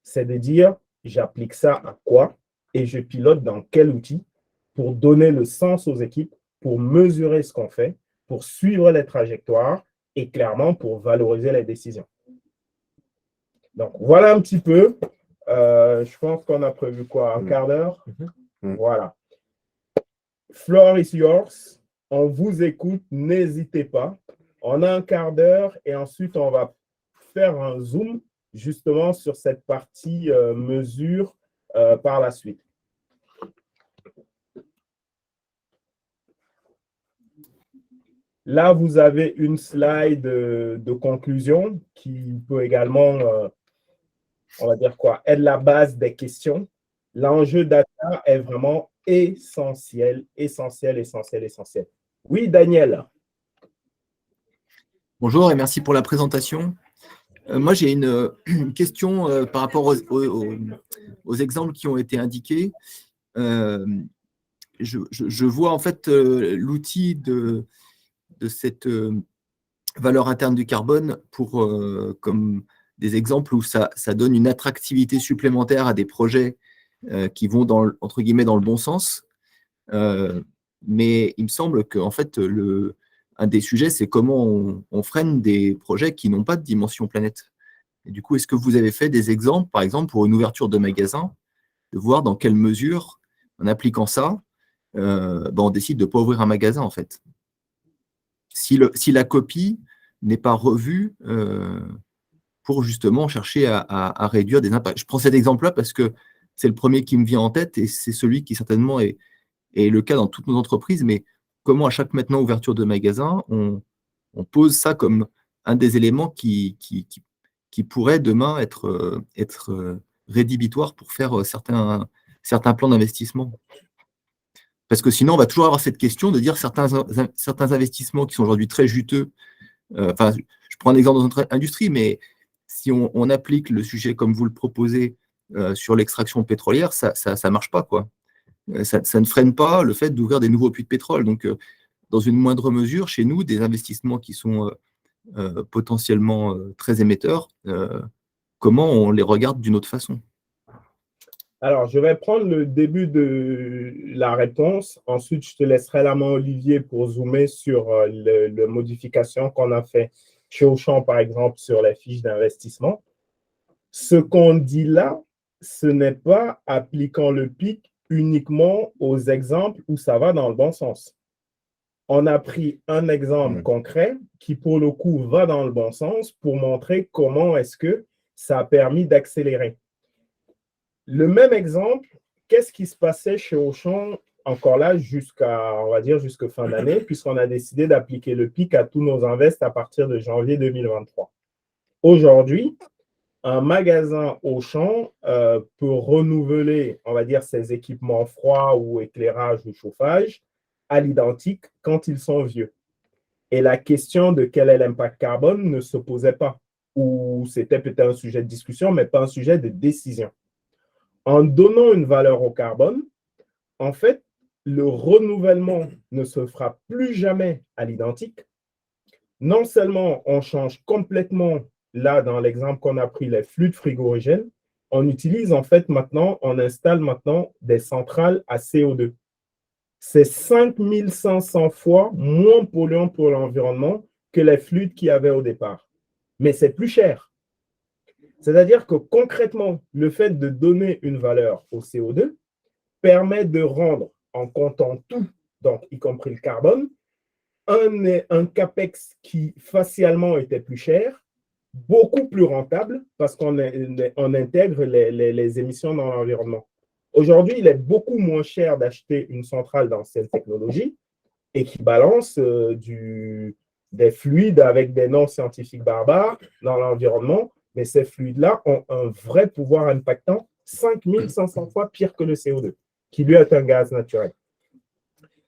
C'est de dire, j'applique ça à quoi et je pilote dans quel outil pour donner le sens aux équipes, pour mesurer ce qu'on fait, pour suivre les trajectoires et clairement pour valoriser les décisions. Donc, voilà un petit peu. Je pense qu'on a prévu quoi? Un quart d'heure? Voilà. Floor is yours. On vous écoute. N'hésitez pas. On a un quart d'heure et ensuite, on va faire un zoom justement sur cette partie mesure par la suite. Là, vous avez une slide de conclusion qui peut également, on va dire quoi, être la base des questions. L'enjeu data est vraiment essentiel, essentiel, essentiel, essentiel. Oui, Daniel. Bonjour et merci pour la présentation. Moi, j'ai une question par rapport aux exemples qui ont été indiqués. Je vois en fait l'outil de cette valeur interne du carbone comme des exemples où ça donne une attractivité supplémentaire à des projets qui vont entre guillemets dans le bon sens. Mais il me semble qu'en fait, un des sujets, c'est comment on freine des projets qui n'ont pas de dimension planète. Et du coup, est-ce que vous avez fait des exemples, par exemple, pour une ouverture de magasin, de voir dans quelle mesure, en appliquant ça, on décide de ne pas ouvrir un magasin, en fait. Si la copie n'est pas revue pour justement chercher à réduire des impacts. Je prends cet exemple-là parce que c'est le premier qui me vient en tête et c'est celui qui certainement est le cas dans toutes nos entreprises, mais comment à chaque maintenant ouverture de magasin, on pose ça comme un des éléments qui pourrait demain être rédhibitoire pour faire certains plans d'investissement. Parce que sinon, on va toujours avoir cette question de dire certains investissements qui sont aujourd'hui très juteux. Je prends un exemple dans notre industrie, mais si on applique le sujet comme vous le proposez sur l'extraction pétrolière, ça ne marche pas, quoi. Ça ne freine pas le fait d'ouvrir des nouveaux puits de pétrole. Donc, dans une moindre mesure, chez nous, des investissements qui sont potentiellement très émetteurs, comment on les regarde d'une autre façon? Alors, je vais prendre le début de la réponse. Ensuite, je te laisserai la main, Olivier, pour zoomer sur les modifications qu'on a fait chez Auchan, par exemple, sur les fiches d'investissement. Ce qu'on dit là, ce n'est pas appliquant le PIC uniquement aux exemples où ça va dans le bon sens. On a pris un exemple concret qui, pour le coup, va dans le bon sens pour montrer comment est-ce que ça a permis d'accélérer. Le même exemple, qu'est-ce qui se passait chez Auchan, encore là, on va dire, jusqu'à fin d'année, puisqu'on a décidé d'appliquer le PIC à tous nos invests à partir de janvier 2023. Aujourd'hui, un magasin Auchan peut renouveler, on va dire, ses équipements froids ou éclairage ou chauffage à l'identique quand ils sont vieux. Et la question de quel est l'impact carbone ne se posait pas, ou c'était peut-être un sujet de discussion, mais pas un sujet de décision. En donnant une valeur au carbone, en fait, le renouvellement ne se fera plus jamais à l'identique. Non seulement on change complètement, là dans l'exemple qu'on a pris, les fluides frigorigènes, on utilise en fait maintenant, on installe maintenant des centrales à CO2. C'est 5500 fois moins polluant pour l'environnement que les fluides qu'il y avait au départ. Mais c'est plus cher. C'est-à-dire que concrètement, le fait de donner une valeur au CO2 permet de rendre, en comptant tout, donc y compris le carbone, un CAPEX qui facialement était plus cher, beaucoup plus rentable parce qu'on intègre les émissions dans l'environnement. Aujourd'hui, il est beaucoup moins cher d'acheter une centrale d'ancienne technologie et qui balance des fluides avec des noms scientifiques barbares dans l'environnement, mais ces fluides-là ont un vrai pouvoir impactant 5500 fois pire que le CO2, qui lui est un gaz naturel.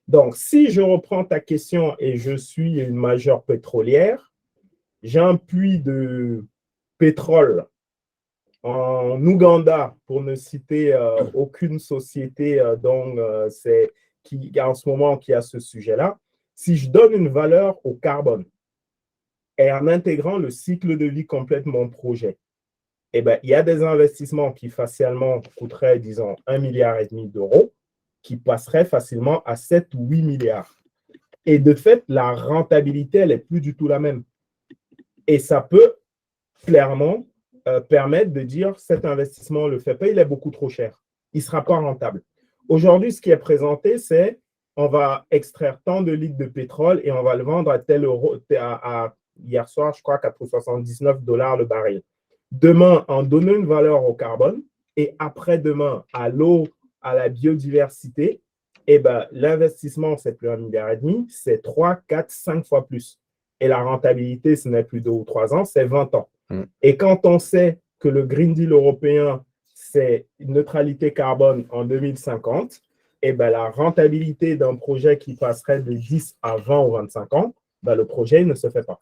Donc, si je reprends ta question et je suis une majeure pétrolière, j'ai un puits de pétrole en Ouganda, pour ne citer aucune société qui en ce moment qui a ce sujet-là. Si je donne une valeur au carbone et en intégrant le cycle de vie complet de mon projet, eh ben, il y a des investissements qui facialement coûteraient, disons, 1,5 milliard d'euros, qui passeraient facilement à 7 ou 8 milliards. Et de fait, la rentabilité, elle n'est plus du tout la même. Et ça peut clairement permettre de dire cet investissement, on ne le fait pas, il est beaucoup trop cher. Il ne sera pas rentable. Aujourd'hui, ce qui est présenté, c'est on va extraire tant de litres de pétrole et on va le vendre à tel euro, hier soir, je crois, 4,79 $ le baril. Demain, en donnant une valeur au carbone et après-demain, à l'eau, à la biodiversité, eh ben, l'investissement, c'est plus 1,5 milliard, c'est 3, 4, 5 fois plus. Et la rentabilité, ce n'est plus 2 ou 3 ans, c'est 20 ans. Et quand on sait que le Green Deal européen, c'est une neutralité carbone en 2050, eh ben, la rentabilité d'un projet qui passerait de 10 à 20 ou 25 ans, ben, le projet ne se fait pas.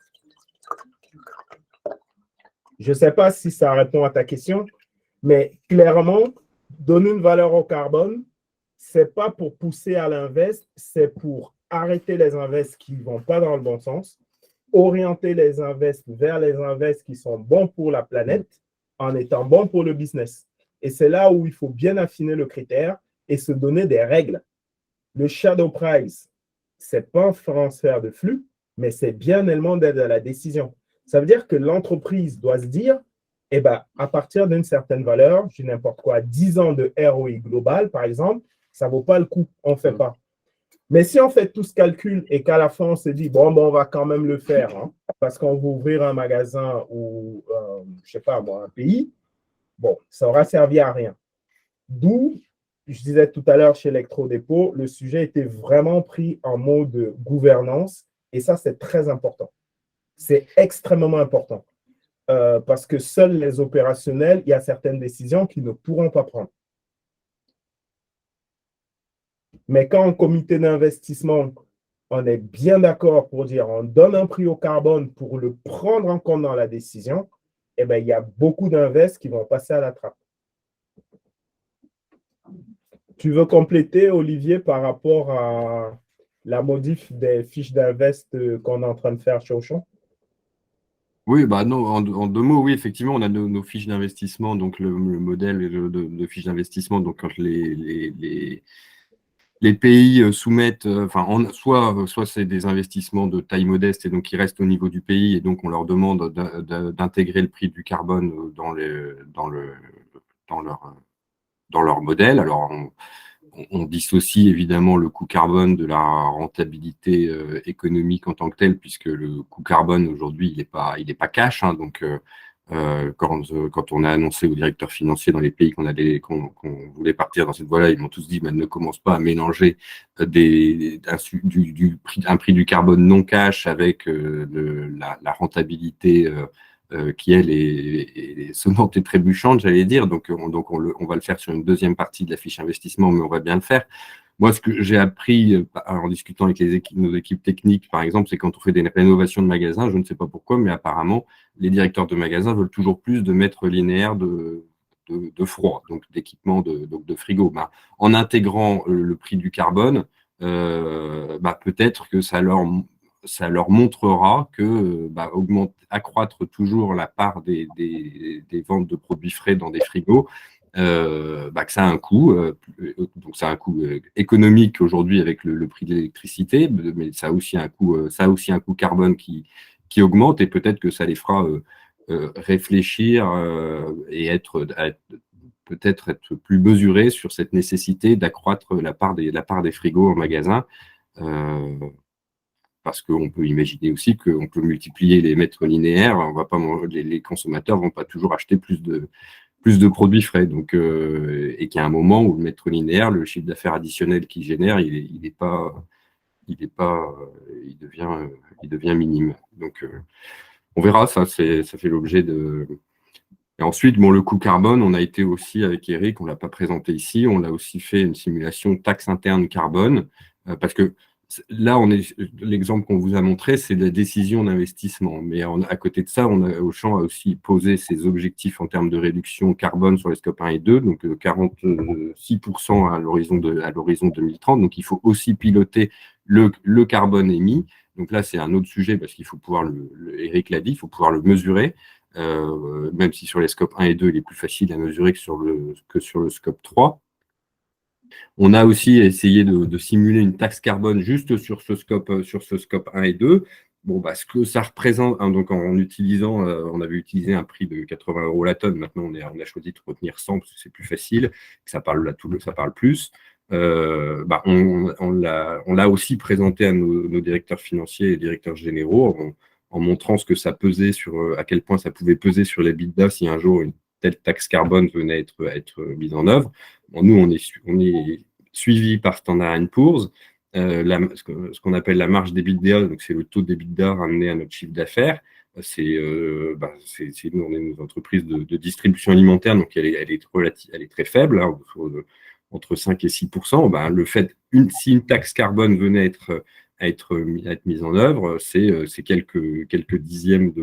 Je ne sais pas si ça répond à ta question, mais clairement, donner une valeur au carbone, ce n'est pas pour pousser à l'invest, c'est pour arrêter les invests qui ne vont pas dans le bon sens, orienter les invests vers les invests qui sont bons pour la planète en étant bons pour le business. Et c'est là où il faut bien affiner le critère et se donner des règles. Le shadow price, ce n'est pas un transfert de flux, mais c'est bien un élément d'aide à la décision. Ça veut dire que l'entreprise doit se dire, eh ben, à partir d'une certaine valeur, je dis n'importe quoi, 10 ans de ROI global, par exemple, ça ne vaut pas le coup, on ne fait pas. Mais si on fait tout ce calcul et qu'à la fin, on se dit, bon, on va quand même le faire, hein, parce qu'on va ouvrir un magasin ou, je ne sais pas moi, un pays, bon, ça aura servi à rien. D'où, je disais tout à l'heure chez Electrodépôt, le sujet était vraiment pris en mode gouvernance et ça, c'est très important. C'est extrêmement important parce que seuls les opérationnels, il y a certaines décisions qu'ils ne pourront pas prendre. Mais quand en comité d'investissement, on est bien d'accord pour dire on donne un prix au carbone pour le prendre en compte dans la décision, eh bien, il y a beaucoup d'invests qui vont passer à la trappe. Tu veux compléter, Olivier, par rapport à la modif des fiches d'invest qu'on est en train de faire chez Auchan? Oui, bah non, en 2 mots, oui, effectivement, on a nos fiches d'investissement, donc le modèle de fiches d'investissement, donc quand les pays soumettent, soit c'est des investissements de taille modeste et donc qui restent au niveau du pays et donc on leur demande d'intégrer le prix du carbone dans leur modèle. Alors on dissocie évidemment le coût carbone de la rentabilité économique en tant que telle, puisque le coût carbone aujourd'hui il n'est pas cash, hein, donc quand on a annoncé au directeur financier dans les pays qu'on voulait partir dans cette voie-là, ils m'ont tous dit ne commence pas à mélanger un prix du carbone non cash avec la rentabilité qui elle est sonnante et trébuchante, j'allais dire. Donc on va le faire sur une deuxième partie de la fiche investissement, mais on va bien le faire. Moi, ce que j'ai appris en discutant avec nos équipes techniques, par exemple, c'est quand on fait des rénovations de magasins, je ne sais pas pourquoi, mais apparemment, les directeurs de magasins veulent toujours plus de mètres linéaires de froid, donc d'équipement de frigo. En intégrant le prix du carbone, peut-être que ça leur montrera que accroître toujours la part des ventes de produits frais dans des frigos, que ça a un coût. Donc ça a un coût économique aujourd'hui avec le prix de l'électricité, mais ça a aussi un coût carbone qui augmente, et peut-être que ça les fera réfléchir et peut-être être plus mesurés sur cette nécessité d'accroître la part des frigos en magasin. Parce qu'on peut imaginer aussi qu'on peut multiplier les mètres linéaires, les consommateurs ne vont pas toujours acheter plus de produits frais. Donc, et qu'il y a un moment où le mètre linéaire, le chiffre d'affaires additionnel qu'il génère, il devient minime. Donc, on verra, ça fait l'objet de... Et ensuite, le coût carbone, on a été aussi avec Eric, on ne l'a pas présenté ici, on a aussi fait une simulation taxe interne carbone, parce que là, l'exemple qu'on vous a montré, c'est la décision d'investissement. Mais à côté de ça, Auchan a aussi posé ses objectifs en termes de réduction carbone sur les scopes 1 et 2, donc 46% à l'horizon 2030. Donc, il faut aussi piloter le carbone émis. Donc là, c'est un autre sujet parce qu'il faut pouvoir, Eric l'a dit, il faut pouvoir le mesurer. Même si sur les scopes 1 et 2, il est plus facile à mesurer que sur le scope 3. On a aussi essayé de simuler une taxe carbone juste sur ce scope 1 et 2. Ce que ça représente, donc en utilisant, on avait utilisé un prix de 80 € la tonne. Maintenant, on a choisi de retenir 100 parce que c'est plus facile, que ça parle plus. On l'a aussi présenté à nos directeurs financiers et directeurs généraux en montrant ce que ça pesait à quel point ça pouvait peser sur les l'EBITDA si un jour une telle taxe carbone venait à être mise en œuvre. Nous, on est suivi par Standard & Poor's, ce qu'on appelle la marge d'EBITDA, donc c'est le taux d'EBITDA ramené à notre chiffre d'affaires. Nous, on est une entreprise de distribution alimentaire, donc elle est très faible, entre 5 et 6%. Le fait, si une taxe carbone venait à être mise en œuvre, c'est quelques dixièmes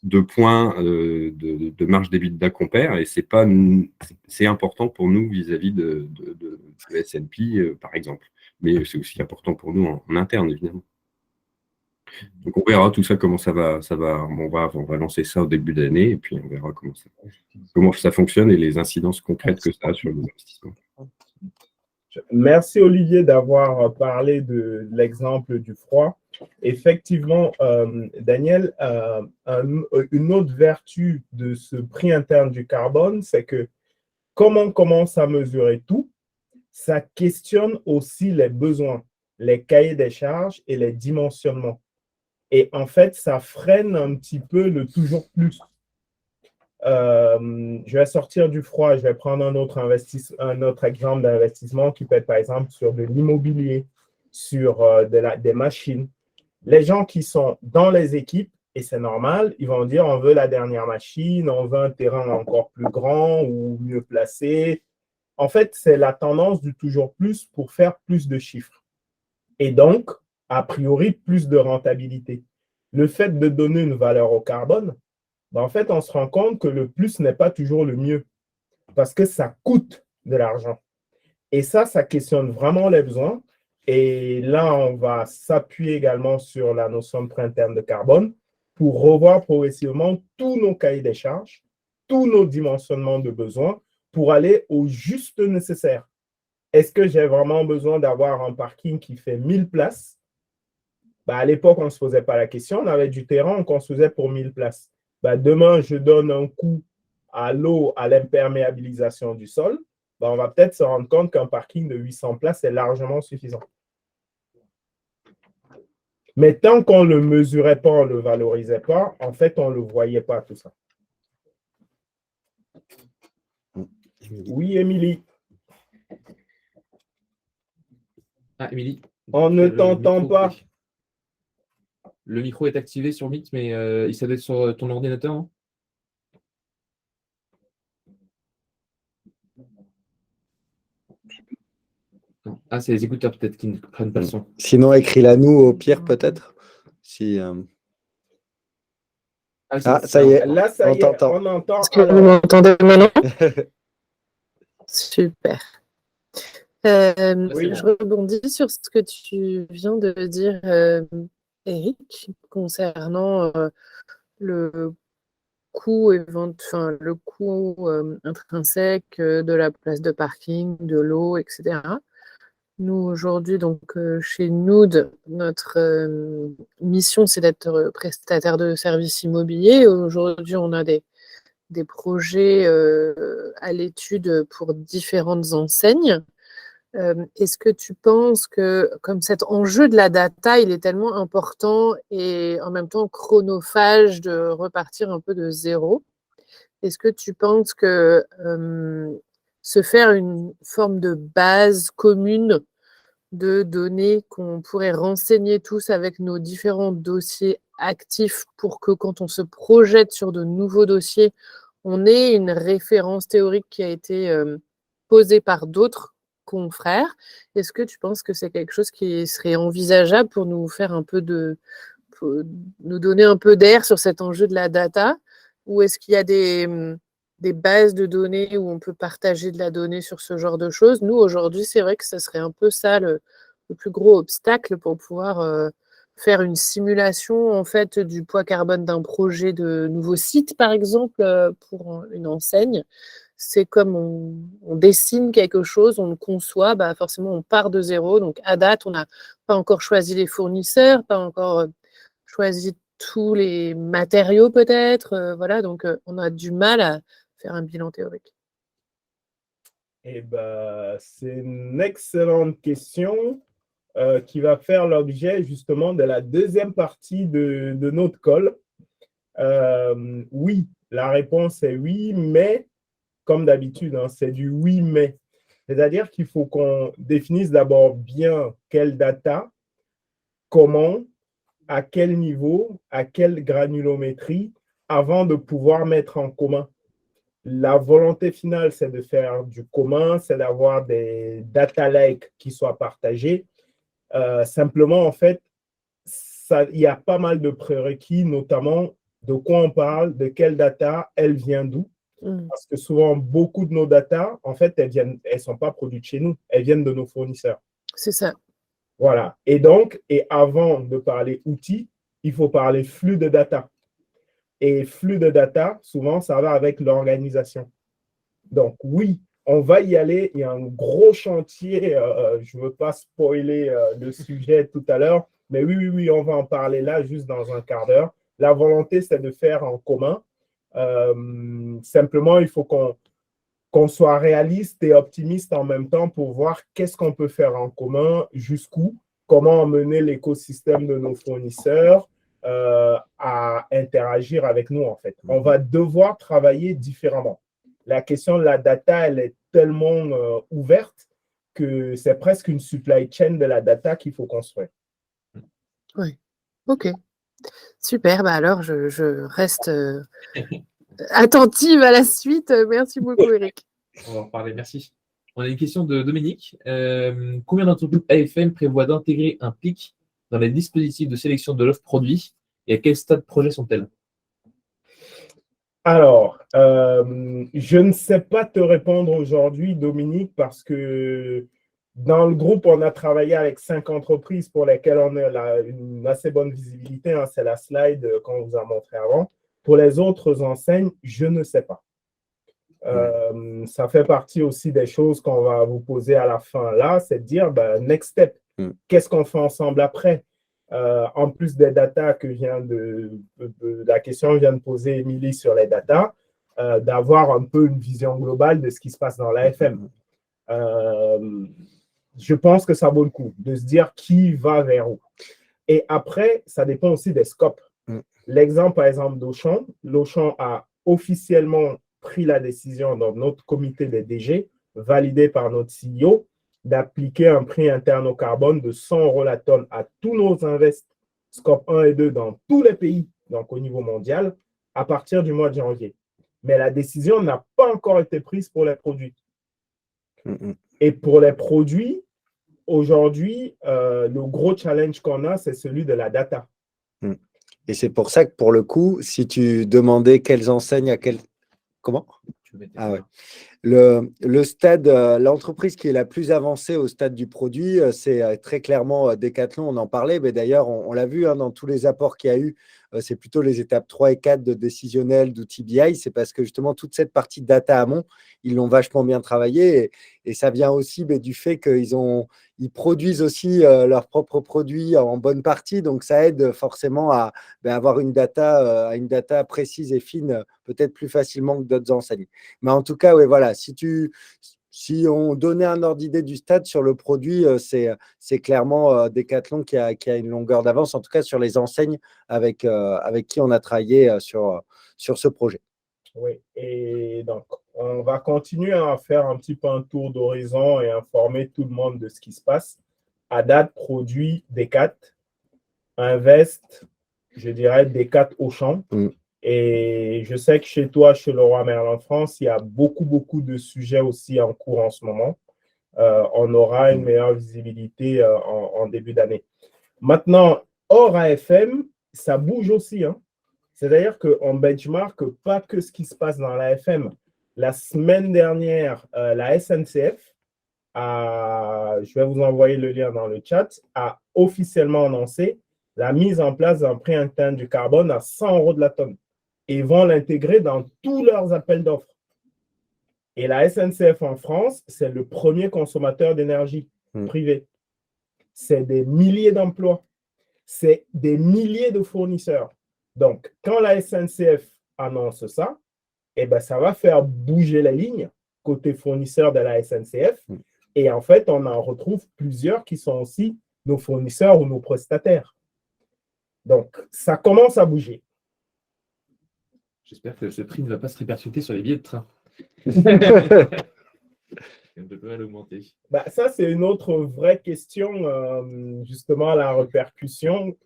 de points de marge d'EBITDA qu'on perd, et c'est important pour nous vis-à-vis de S&P, par exemple. Mais c'est aussi important pour nous en interne, évidemment. Donc on verra tout ça, comment ça va. On va lancer ça au début d'année, et puis on verra comment ça fonctionne et les incidences concrètes que ça a sur les investissements. Merci Olivier d'avoir parlé de l'exemple du froid. Effectivement, Daniel, une autre vertu de ce prix interne du carbone, c'est que comme on commence à mesurer tout, ça questionne aussi les besoins, les cahiers des charges et les dimensionnements. Et en fait, ça freine un petit peu le toujours plus. Je vais sortir du froid, je vais prendre un autre exemple d'investissement qui peut être par exemple sur de l'immobilier, sur des machines. Les gens qui sont dans les équipes, et c'est normal, ils vont dire on veut la dernière machine, on veut un terrain encore plus grand ou mieux placé. En fait, c'est la tendance du toujours plus pour faire plus de chiffres. Et donc, a priori, plus de rentabilité. Le fait de donner une valeur au carbone, en fait, on se rend compte que le plus n'est pas toujours le mieux parce que ça coûte de l'argent. Et ça questionne vraiment les besoins. Et là, on va s'appuyer également sur la notion de prix interne de carbone pour revoir progressivement tous nos cahiers des charges, tous nos dimensionnements de besoins pour aller au juste nécessaire. Est-ce que j'ai vraiment besoin d'avoir un parking qui fait 1000 places? À l'époque, on ne se posait pas la question. On avait du terrain, on construisait pour 1000 places. Demain, je donne un coup à l'eau, à l'imperméabilisation du sol. On va peut-être se rendre compte qu'un parking de 800 places est largement suffisant. Mais tant qu'on ne le mesurait pas, on ne le valorisait pas, en fait, on ne le voyait pas, tout ça. Oui, Émilie. Ah, Émilie. On ne t'entend pas. Le micro est activé sur Meet, mais il s'adresse sur ton ordinateur. Hein. Ah, c'est les écouteurs peut-être qui ne prennent pas le son. Sinon, écris-la nous au pire, peut-être. Si, Ah, ça y est, Là, ça on y est, t'entend. on entend. Est-ce que vous Alors, m'entendez maintenant? Super. Oui. Je rebondis sur ce que tu viens de dire, Eric, concernant le coût, le coût intrinsèque de la place de parking, de l'eau, etc. Nous, aujourd'hui, donc chez Nood, notre mission, c'est d'être prestataire de services immobiliers. Aujourd'hui, on a des projets à l'étude pour différentes enseignes. Est-ce que tu penses que, comme cet enjeu de la data, il est tellement important et en même temps chronophage de repartir un peu de zéro, est-ce que tu penses que se faire une forme de base commune de données qu'on pourrait renseigner tous avec nos différents dossiers actifs pour que quand on se projette sur de nouveaux dossiers, on ait une référence théorique qui a été posée par d'autres confrères? Est-ce que tu penses que c'est quelque chose qui serait envisageable pour nous faire un peu pour nous donner un peu d'air sur cet enjeu de la data? Ou est-ce qu'il y a des bases de données où on peut partager de la donnée sur ce genre de choses? Nous, aujourd'hui, c'est vrai que ce serait un peu ça le plus gros obstacle pour pouvoir faire une simulation en fait du poids carbone d'un projet de nouveau site, par exemple, pour une enseigne. C'est comme on dessine quelque chose, on le conçoit, bah forcément on part de zéro. Donc à date, on n'a pas encore choisi les fournisseurs, pas encore choisi tous les matériaux peut-être. Voilà, donc on a du mal à faire un bilan théorique. Eh ben, c'est une excellente question qui va faire l'objet justement de la deuxième partie de notre call. Oui, la réponse est oui, mais comme d'habitude, hein, c'est du oui, mais. C'est-à-dire qu'il faut qu'on définisse d'abord bien quelle data, comment, à quel niveau, à quelle granulométrie, avant de pouvoir mettre en commun. La volonté finale, c'est de faire du commun, c'est d'avoir des data lakes qui soient partagés. Simplement, en fait, il y a pas mal de prérequis, notamment de quoi on parle, de quelle data, elle vient d'où. Parce que souvent, beaucoup de nos data, en fait, elles sont pas produites chez nous, elles viennent de nos fournisseurs. C'est ça. Voilà. Et donc, avant de parler outils, il faut parler flux de data. Et flux de data, souvent, ça va avec l'organisation. Donc, oui, on va y aller. Il y a un gros chantier. Je ne veux pas spoiler le sujet tout à l'heure, mais oui, on va en parler là juste dans un quart d'heure. La volonté, c'est de faire en commun. Simplement, il faut qu'on soit réaliste et optimiste en même temps pour voir qu'est-ce qu'on peut faire en commun, jusqu'où, comment emmener l'écosystème de nos fournisseurs à interagir avec nous, en fait. On va devoir travailler différemment. La question de la data, elle est tellement ouverte que c'est presque une supply chain de la data qu'il faut construire. Oui, ok. Super, bah alors je reste attentive à la suite. Merci beaucoup, Eric. On va en reparler, merci. On a une question de Dominique. Combien d'entreprises AFM prévoient d'intégrer un PIC dans les dispositifs de sélection de l'offre produit et à quel stade de projet sont-elles? Alors, je ne sais pas te répondre aujourd'hui, Dominique, parce que dans le groupe, on a travaillé avec 5 entreprises pour lesquelles on a une assez bonne visibilité. Hein, c'est la slide qu'on vous a montré avant. Pour les autres enseignes, je ne sais pas. Ça fait partie aussi des choses qu'on va vous poser à la fin là, c'est de dire, next step, qu'est-ce qu'on fait ensemble après? En plus des datas que la question que vient de poser Émilie sur les datas, d'avoir un peu une vision globale de ce qui se passe dans l'AFM. Je pense que ça vaut le coup de se dire qui va vers où. Et après, ça dépend aussi des scopes. L'exemple, par exemple, d'Auchan. L'Auchan a officiellement pris la décision dans notre comité des DG, validé par notre CEO, d'appliquer un prix interne au carbone de 100 € la tonne à tous nos invests scope 1 et 2 dans tous les pays, donc au niveau mondial, à partir du mois de janvier. Mais la décision n'a pas encore été prise pour les produits. Et pour les produits, aujourd'hui, le gros challenge qu'on a, c'est celui de la data. Et c'est pour ça que, pour le coup, si tu demandais quelles enseignes à quel… Comment? Ah ouais. Le stade, l'entreprise qui est la plus avancée au stade du produit, c'est très clairement Decathlon, on en parlait, mais d'ailleurs, on l'a vu dans tous les apports qu'il y a eu, c'est plutôt les étapes 3 et 4 de décisionnel, d'outils BI, c'est parce que justement, toute cette partie de data amont, ils l'ont vachement bien travaillé et ça vient aussi du fait qu'ils produisent aussi leurs propres produits en bonne partie, donc ça aide forcément à avoir une data précise et fine, peut-être plus facilement que d'autres enseignes. Mais en tout cas, oui, voilà, si on donnait un ordre d'idée du stade sur le produit, c'est clairement Decathlon qui a une longueur d'avance, en tout cas sur les enseignes avec qui on a travaillé sur ce projet. Oui, et donc on va continuer à faire un petit peu un tour d'horizon et informer tout le monde de ce qui se passe. À date, produit Decat, Invest, je dirais Decat Auchan. Et je sais que chez toi, chez Leroy Merlin France, il y a beaucoup de sujets aussi en cours en ce moment. On aura une meilleure visibilité en début d'année. Maintenant, hors AFM, ça bouge aussi. C'est-à-dire qu'on benchmark pas que ce qui se passe dans l'AFM. La semaine dernière, la SNCF, je vais vous envoyer le lien dans le chat, a officiellement annoncé la mise en place d'un prix interne du carbone à 100 € de la tonne. Et vont l'intégrer dans tous leurs appels d'offres. Et la SNCF en France, c'est le premier consommateur d'énergie privée. C'est des milliers d'emplois. C'est des milliers de fournisseurs. Donc, quand la SNCF annonce ça, ça va faire bouger la ligne côté fournisseur de la SNCF. Et en fait, on en retrouve plusieurs qui sont aussi nos fournisseurs ou nos prestataires. Donc, ça commence à bouger. J'espère que ce prix ne va pas se répercuter sur les billets de train. On peut pas mal augmenter. Ça, c'est une autre vraie question, justement, la répercussion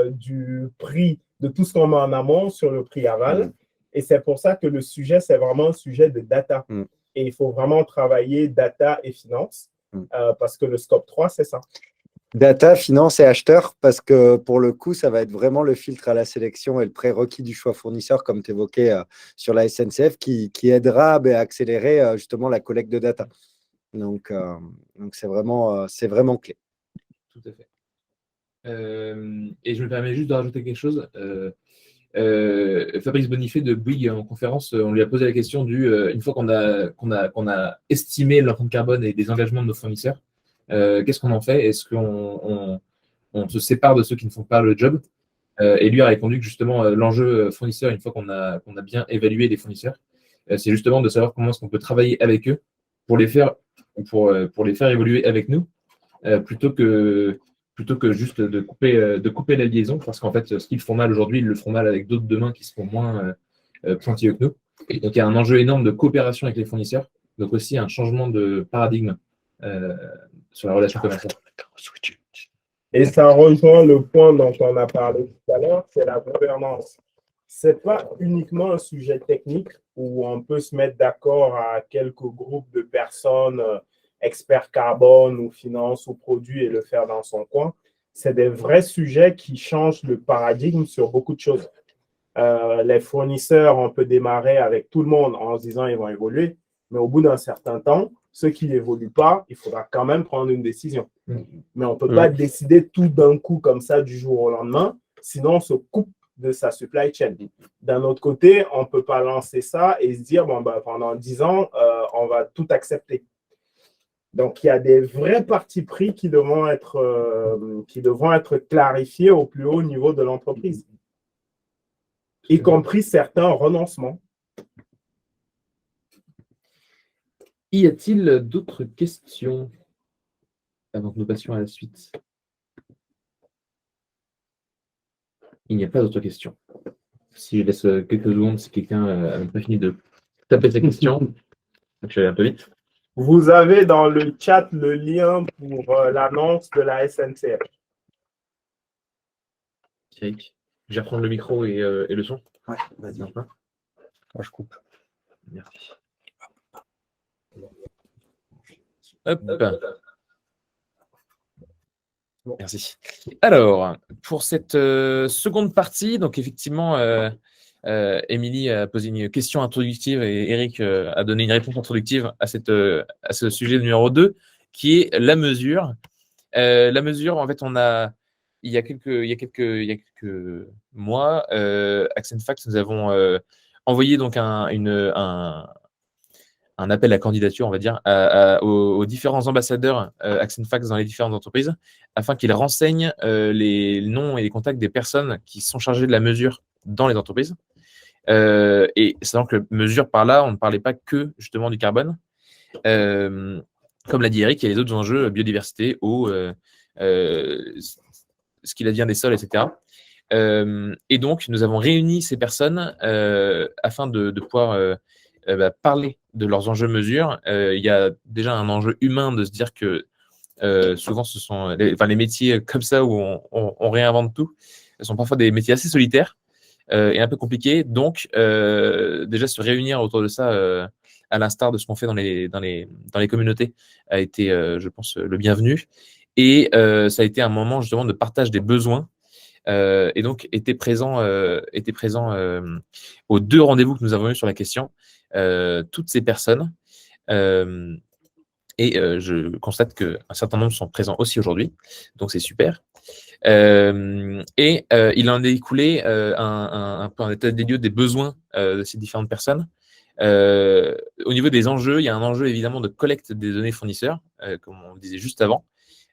du prix de tout ce qu'on met en amont sur le prix aval. Et c'est pour ça que le sujet, c'est vraiment un sujet de data. Et il faut vraiment travailler data et finance parce que le scope 3, c'est ça. Data, finance et acheteur, parce que pour le coup, ça va être vraiment le filtre à la sélection et le prérequis du choix fournisseur, comme tu évoquais sur la SNCF, qui aidera à accélérer justement la collecte de data. Donc c'est vraiment clé. Tout à fait. Et je me permets juste de rajouter quelque chose. Fabrice Bonifay de Bouygues en conférence, on lui a posé la question une fois qu'on a estimé l'empreinte carbone et des engagements de nos fournisseurs, qu'est-ce qu'on en fait? Est-ce qu'on se sépare de ceux qui ne font pas le job? Et lui a répondu que justement l'enjeu fournisseur, une fois qu'on a bien évalué les fournisseurs, c'est justement de savoir comment est-ce qu'on peut travailler avec eux pour les faire évoluer avec nous, plutôt que juste de couper la liaison, parce qu'en fait, ce qu'ils font mal aujourd'hui, ils le feront mal avec d'autres demain qui seront moins pointilleux que nous. Et donc, il y a un enjeu énorme de coopération avec les fournisseurs, donc aussi un changement de paradigme sur la relation commerciale. Et ça rejoint le point dont on a parlé tout à l'heure, c'est la gouvernance. Ce n'est pas uniquement un sujet technique où on peut se mettre d'accord à quelques groupes de personnes, experts carbone ou finance ou produits et le faire dans son coin. C'est des vrais sujets qui changent le paradigme sur beaucoup de choses. Les fournisseurs, on peut démarrer avec tout le monde en se disant qu'ils vont évoluer, mais au bout d'un certain temps, ceux qui n'évoluent pas, il faudra quand même prendre une décision. Mais on ne peut pas décider tout d'un coup comme ça du jour au lendemain, sinon on se coupe de sa supply chain. D'un autre côté, on ne peut pas lancer ça et se dire pendant 10 ans, on va tout accepter. Donc, il y a des vrais partis pris qui devront être clarifiés au plus haut niveau de l'entreprise, y compris certains renoncements. Y a-t-il d'autres questions avant que nous passions à la suite? Il n'y a pas d'autres questions. Si je laisse quelques secondes, si quelqu'un n'a pas fini de taper sa question, je vais aller un peu vite. Vous avez dans le chat le lien pour l'annonce de la SNCF. Eric, je vais reprendre le micro et le son. Ouais, vas-y. Moi, je coupe. Merci. Hop. Merci. Alors, pour cette seconde partie, donc effectivement, Émilie a posé une question introductive et Eric a donné une réponse introductive à ce sujet numéro 2, qui est la mesure. La mesure, en fait, il y a quelques mois, ActionFact, nous avons envoyé donc un appel à candidature, on va dire, aux différents ambassadeurs ActionFact dans les différentes entreprises, afin qu'ils renseignent les noms et les contacts des personnes qui sont chargées de la mesure dans les entreprises. Et sachant que mesure par là, on ne parlait pas que justement du carbone. Comme l'a dit Eric, il y a les autres enjeux, biodiversité, eau, ce qu'il advient des sols, etc. Et donc, nous avons réuni ces personnes afin de pouvoir parler de leurs enjeux mesures. Il y a déjà un enjeu humain de se dire que souvent, ce sont les métiers comme ça où on réinvente tout. Ce sont parfois des métiers assez solitaires et un peu compliqués. Donc, déjà, se réunir autour de ça, à l'instar de ce qu'on fait dans les communautés, a été, je pense, le bienvenu. Et ça a été un moment justement de partage des besoins. Et donc, était présent aux 2 rendez-vous que nous avons eus sur la question, toutes ces personnes. Et je constate qu'un certain nombre sont présents aussi aujourd'hui. Donc, c'est super. Il en est écoulé un peu un état des lieux des besoins de ces différentes personnes. Au niveau des enjeux, il y a un enjeu évidemment de collecte des données fournisseurs, comme on le disait juste avant,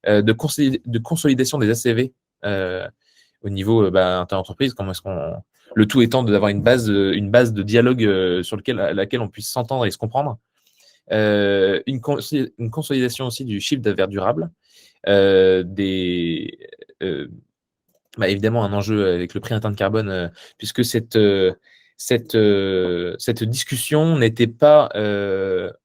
de consolidation des ACV au niveau inter-entreprise. Comment est-ce qu'on le tout étant d'avoir une base de dialogue sur laquelle on puisse s'entendre et se comprendre. Une consolidation aussi du chiffre d'affaires durable, évidemment un enjeu avec le prix interne carbone, puisque cette discussion n'était pas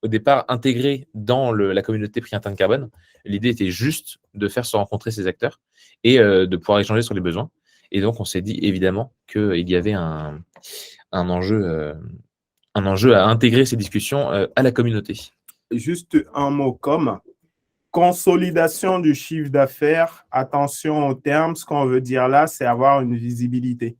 au départ intégrée dans la communauté prix interne carbone. L'idée était juste de faire se rencontrer ces acteurs et de pouvoir échanger sur les besoins. Et donc, on s'est dit évidemment qu'il y avait un enjeu à intégrer ces discussions à la communauté. Juste un mot comme consolidation du chiffre d'affaires. Attention au terme, ce qu'on veut dire là, c'est avoir une visibilité.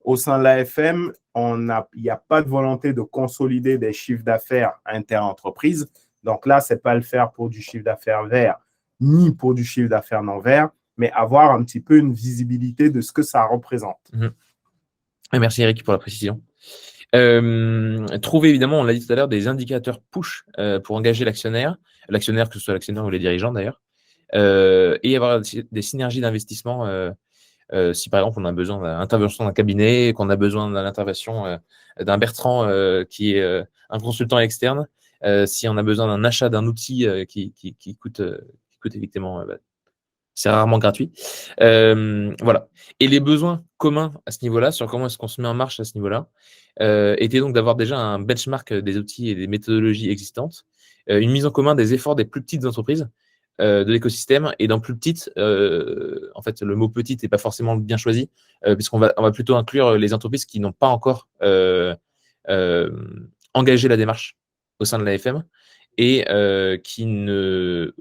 Au sein de l'AFM, il n'y a pas de volonté de consolider des chiffres d'affaires inter-entreprises. Donc là, ce n'est pas le faire pour du chiffre d'affaires vert, ni pour du chiffre d'affaires non vert, mais avoir un petit peu une visibilité de ce que ça représente. Merci Eric pour la précision. Trouver évidemment, on l'a dit tout à l'heure, des indicateurs push pour engager l'actionnaire, que ce soit l'actionnaire ou les dirigeants d'ailleurs, et avoir des synergies d'investissement. Si par exemple on a besoin d'intervention d'un cabinet, qu'on a besoin de l'intervention d'un Bertrand qui est un consultant externe, si on a besoin d'un achat d'un outil qui coûte effectivement, c'est rarement gratuit. Voilà. Et les besoins communs à ce niveau-là, sur comment est-ce qu'on se met en marche à ce niveau-là, était donc d'avoir déjà un benchmark des outils et des méthodologies existantes, une mise en commun des efforts des plus petites entreprises de l'écosystème. Et dans plus petite, en fait, le mot petite n'est pas forcément bien choisi, puisqu'on va plutôt inclure les entreprises qui n'ont pas encore engagé la démarche au sein de l'AFM et qui ne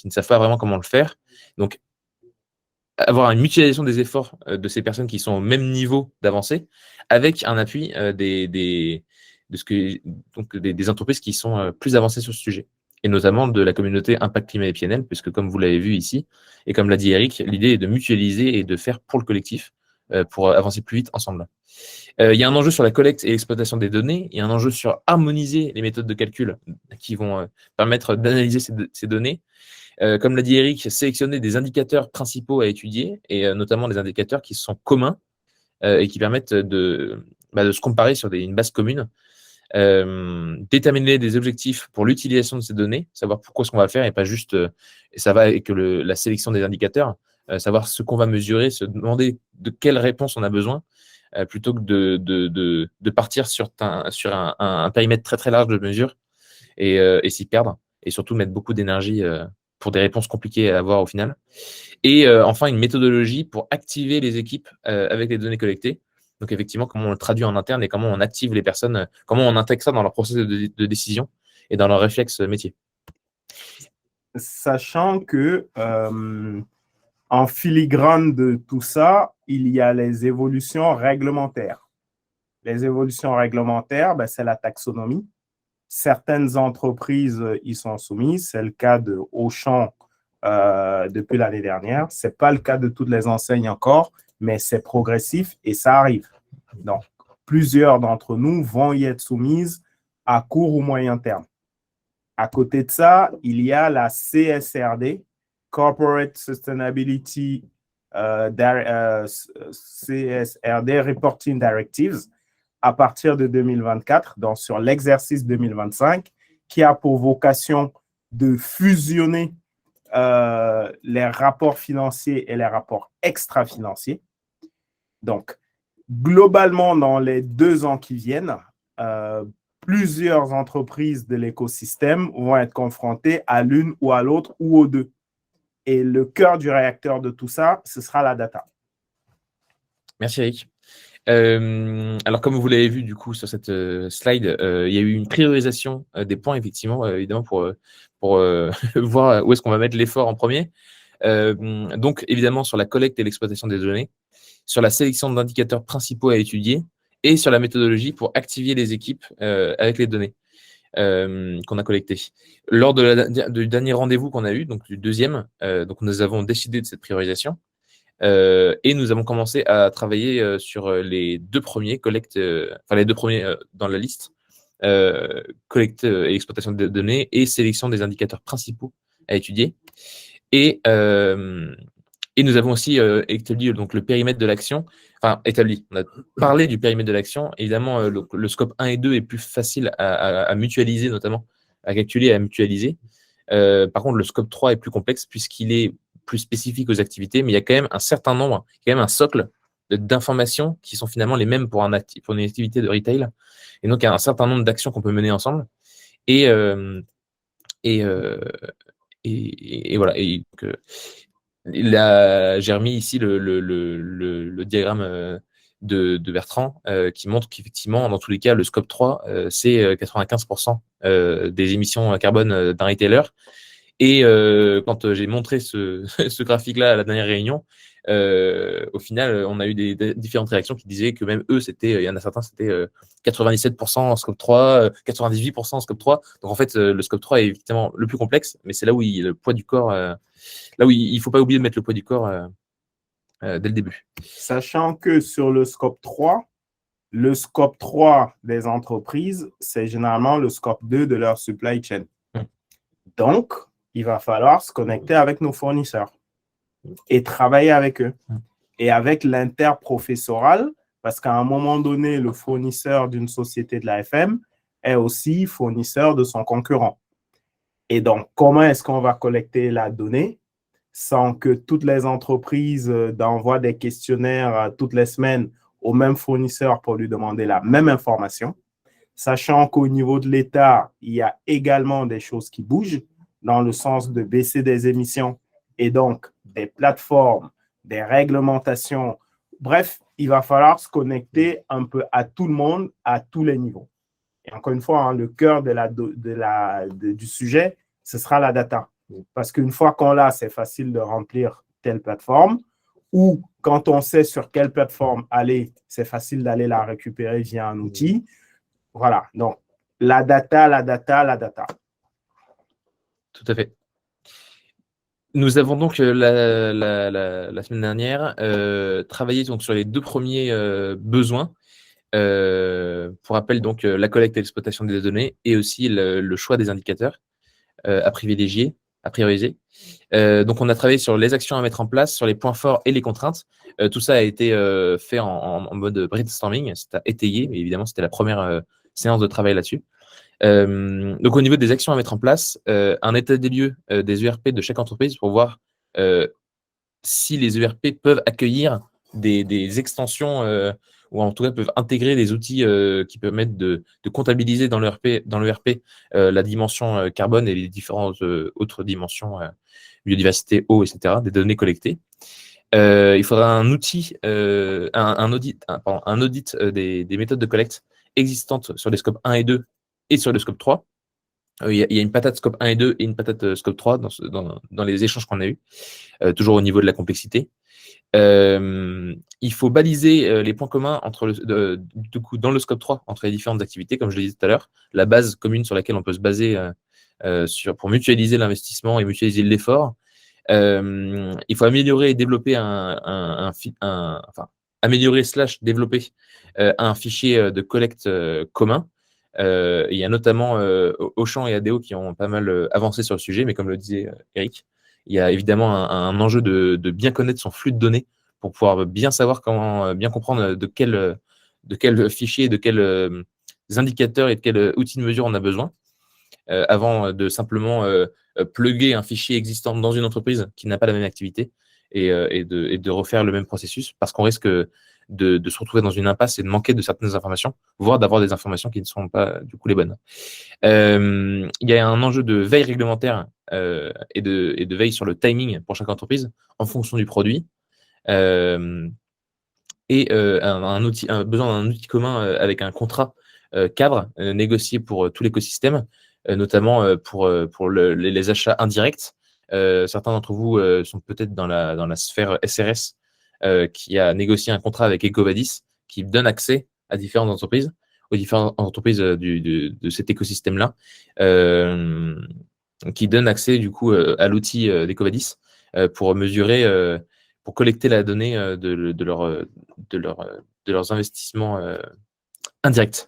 savent pas vraiment comment le faire. Donc, avoir une mutualisation des efforts de ces personnes qui sont au même niveau d'avancée, avec un appui des entreprises qui sont plus avancées sur ce sujet, et notamment de la communauté Impact Climat et PNL, puisque comme vous l'avez vu ici, et comme l'a dit Eric, l'idée est de mutualiser et de faire pour le collectif, pour avancer plus vite ensemble. Il y a un enjeu sur la collecte et l'exploitation des données, il y a un enjeu sur harmoniser les méthodes de calcul qui vont permettre d'analyser ces données. Comme l'a dit Eric, sélectionner des indicateurs principaux à étudier, et notamment des indicateurs qui sont communs et qui permettent de se comparer sur une base commune. Déterminer des objectifs pour l'utilisation de ces données, savoir pourquoi ce qu'on va faire et pas juste, et ça va avec la sélection des indicateurs, savoir ce qu'on va mesurer, se demander de quelle réponse on a besoin, plutôt que de partir sur un périmètre très très large de mesure et s'y perdre, et surtout mettre beaucoup d'énergie pour des réponses compliquées à avoir au final. Et enfin, une méthodologie pour activer les équipes avec les données collectées. Donc effectivement, comment on le traduit en interne et comment on active les personnes, comment on intègre ça dans leur processus de décision et dans leur réflexe métier. Sachant que en filigrane de tout ça, il y a les évolutions réglementaires. Les évolutions réglementaires, c'est la taxonomie. Certaines entreprises y sont soumises. C'est le cas de Auchan depuis l'année dernière. Ce n'est pas le cas de toutes les enseignes encore, mais c'est progressif et ça arrive. Donc, plusieurs d'entre nous vont y être soumises à court ou moyen terme. À côté de ça, il y a la CSRD, Corporate Sustainability CSRD Reporting Directives, à partir de 2024, donc sur l'exercice 2025, qui a pour vocation de fusionner les rapports financiers et les rapports extra-financiers. Donc, globalement, dans les 2 ans qui viennent, plusieurs entreprises de l'écosystème vont être confrontées à l'une ou à l'autre ou aux deux. Et le cœur du réacteur de tout ça, ce sera la data. Merci Eric. Alors, comme vous l'avez vu du coup sur cette slide, il y a eu une priorisation des points, effectivement, évidemment, pour voir où est-ce qu'on va mettre l'effort en premier. Donc, évidemment, sur la collecte et l'exploitation des données, sur la sélection d'indicateurs principaux à étudier et sur la méthodologie pour activer les équipes avec les données qu'on a collectées. Lors du dernier rendez-vous qu'on a eu, donc du deuxième, donc nous avons décidé de cette priorisation. Et nous avons commencé à travailler sur les 2 premiers les 2 premiers dans la liste, collecte et exploitation des données et sélection des indicateurs principaux à étudier. Et nous avons aussi établi donc, le périmètre de l'action. Enfin, établi. On a parlé du périmètre de l'action. Évidemment, le scope 1 et 2 est plus facile à mutualiser, notamment, à calculer et à mutualiser. Par contre, le scope 3 est plus complexe puisqu'il est plus spécifique aux activités, mais il y a quand même un certain nombre, quand même un socle d'informations qui sont finalement les mêmes pour une activité de retail. Et donc, il y a un certain nombre d'actions qu'on peut mener ensemble. Et voilà. Et j'ai remis ici le diagramme de Bertrand qui montre qu'effectivement, dans tous les cas, le scope 3, c'est 95% des émissions carbone d'un retailer. Et quand j'ai montré ce graphique-là à la dernière réunion, au final, on a eu des différentes réactions qui disaient que même eux, il y en a certains, c'était 97% en scope 3, 98% en scope 3. Donc en fait, le scope 3 est évidemment le plus complexe, mais c'est là où le poids du corps, là où il ne faut pas oublier de mettre le poids du corps dès le début. Sachant que sur le scope 3 des entreprises, c'est généralement le scope 2 de leur supply chain. Donc, il va falloir se connecter avec nos fournisseurs et travailler avec eux. Et avec l'interprofessoral, parce qu'à un moment donné, le fournisseur d'une société de l'AFM est aussi fournisseur de son concurrent. Et donc, comment est-ce qu'on va collecter la donnée sans que toutes les entreprises envoient des questionnaires toutes les semaines au même fournisseur pour lui demander la même information, sachant qu'au niveau de l'État, il y a également des choses qui bougent dans le sens de baisser des émissions et donc des plateformes, des réglementations. Bref, il va falloir se connecter un peu à tout le monde, à tous les niveaux. Et encore une fois, le cœur du sujet, ce sera la data. Parce qu'une fois qu'on l'a, c'est facile de remplir telle plateforme. Ou quand on sait sur quelle plateforme aller, c'est facile d'aller la récupérer via un outil. Voilà, donc la data. Tout à fait. Nous avons donc la semaine dernière travaillé donc, sur les 2 premiers besoins. Pour rappel, donc la collecte et l'exploitation des données et aussi le choix des indicateurs à privilégier, à prioriser. Donc, on a travaillé sur les actions à mettre en place, sur les points forts et les contraintes. Tout ça a été fait en mode brainstorming, c'était étayé, mais évidemment, c'était la première séance de travail là-dessus. Donc, au niveau des actions à mettre en place, un état des lieux des ERP de chaque entreprise pour voir si les ERP peuvent accueillir des extensions ou en tout cas peuvent intégrer des outils qui permettent de comptabiliser dans le RP la dimension carbone et les différentes autres dimensions, biodiversité, eau, etc., des données collectées. Il faudra un outil, un audit des méthodes de collecte existantes sur les scopes 1 et 2 et sur le scope 3. Il y a une patate scope 1 et 2 et une patate scope 3 dans les échanges qu'on a eus, toujours au niveau de la complexité. Il faut baliser les points communs du coup, dans le scope 3 entre les différentes activités, comme je l'ai dit tout à l'heure, la base commune sur laquelle on peut se baser pour mutualiser l'investissement et mutualiser l'effort. Il faut améliorer et développer améliorer/développer un fichier de collecte commun. Il y a notamment Auchan et ADO qui ont pas mal avancé sur le sujet, mais comme le disait Eric, il y a évidemment un enjeu de bien connaître son flux de données pour pouvoir bien savoir comment bien comprendre de quel fichier, de quels indicateurs et de quels outils de mesure on a besoin avant de simplement plugger un fichier existant dans une entreprise qui n'a pas la même activité et de refaire le même processus, parce qu'on risque de se retrouver dans une impasse et de manquer de certaines informations, voire d'avoir des informations qui ne sont pas du coup les bonnes. Il y a un enjeu de veille réglementaire et de veille sur le timing pour chaque entreprise en fonction du produit. Besoin d'un outil commun avec un contrat cadre négocié pour tout l'écosystème, notamment pour les achats indirects. Certains d'entre vous sont peut-être dans la sphère SRS, qui a négocié un contrat avec EcoVadis qui donne accès à différentes entreprises, aux différentes entreprises de cet écosystème-là, qui donne accès du coup à l'outil d'EcoVadis pour mesurer, pour collecter la donnée de leurs investissements indirects.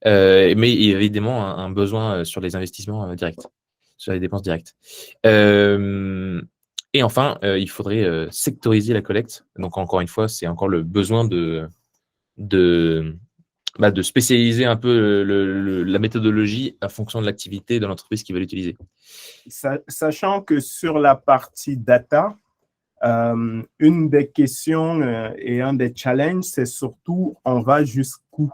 Mais il y a évidemment un besoin sur les investissements directs, sur les dépenses directes. Et enfin, il faudrait sectoriser la collecte. Donc, encore une fois, c'est encore le besoin de spécialiser un peu la méthodologie en fonction de l'activité de l'entreprise qui va l'utiliser. Sachant que sur la partie data, une des questions et un des challenges, c'est surtout on va jusqu'où.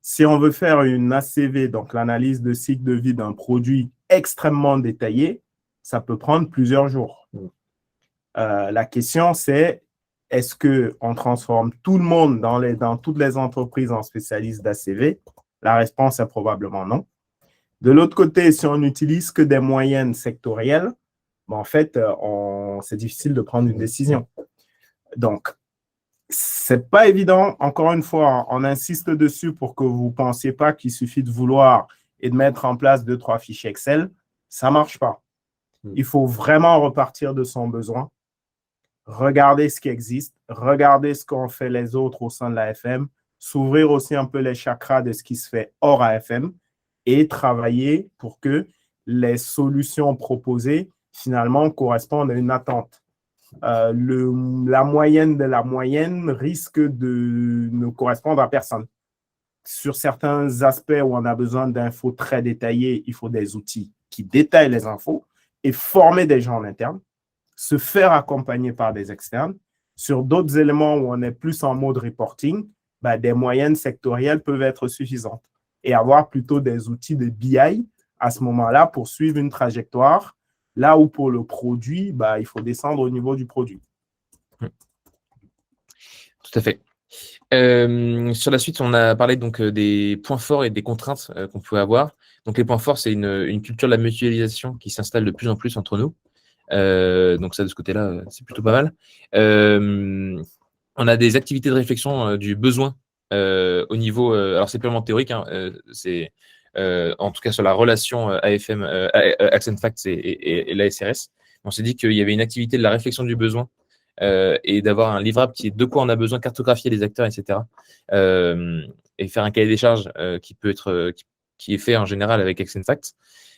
Si on veut faire une ACV, donc l'analyse de cycle de vie d'un produit extrêmement détaillé, ça peut prendre plusieurs jours. La question, c'est est-ce qu'on transforme tout le monde dans toutes les entreprises en spécialistes d'ACV? La réponse est probablement non. De l'autre côté, si on n'utilise que des moyennes sectorielles, en fait, c'est difficile de prendre une décision. Donc, c'est pas évident. Encore une fois, on insiste dessus pour que vous ne pensiez pas qu'il suffit de vouloir et de mettre en place 2-3 fichiers Excel. Ça ne marche pas. Il faut vraiment repartir de son besoin, regarder ce qui existe, regarder ce qu'ont fait les autres au sein de l'AFM, s'ouvrir aussi un peu les chakras de ce qui se fait hors AFM et travailler pour que les solutions proposées, finalement, correspondent à une attente. La moyenne de la moyenne risque de ne correspondre à personne. Sur certains aspects où on a besoin d'infos très détaillées, il faut des outils qui détaillent les infos et former des gens en interne, se faire accompagner par des externes. Sur d'autres éléments où on est plus en mode reporting, des moyennes sectorielles peuvent être suffisantes et avoir plutôt des outils de BI à ce moment-là pour suivre une trajectoire. Là où pour le produit, il faut descendre au niveau du produit. Tout à fait. Sur la suite, on a parlé donc des points forts et des contraintes qu'on pouvait avoir. Donc les points forts, c'est une culture de la mutualisation qui s'installe de plus en plus entre nous. Donc ça, de ce côté-là, c'est plutôt pas mal. On a des activités de réflexion du besoin au niveau... alors c'est purement théorique, c'est... en tout cas sur la relation AFM, Accent Facts et l'ASRS. On s'est dit qu'il y avait une activité de la réflexion du besoin et d'avoir un livrable qui est de quoi on a besoin, cartographier les acteurs, etc. Et faire un cahier des charges qui est fait en général avec Accent Facts.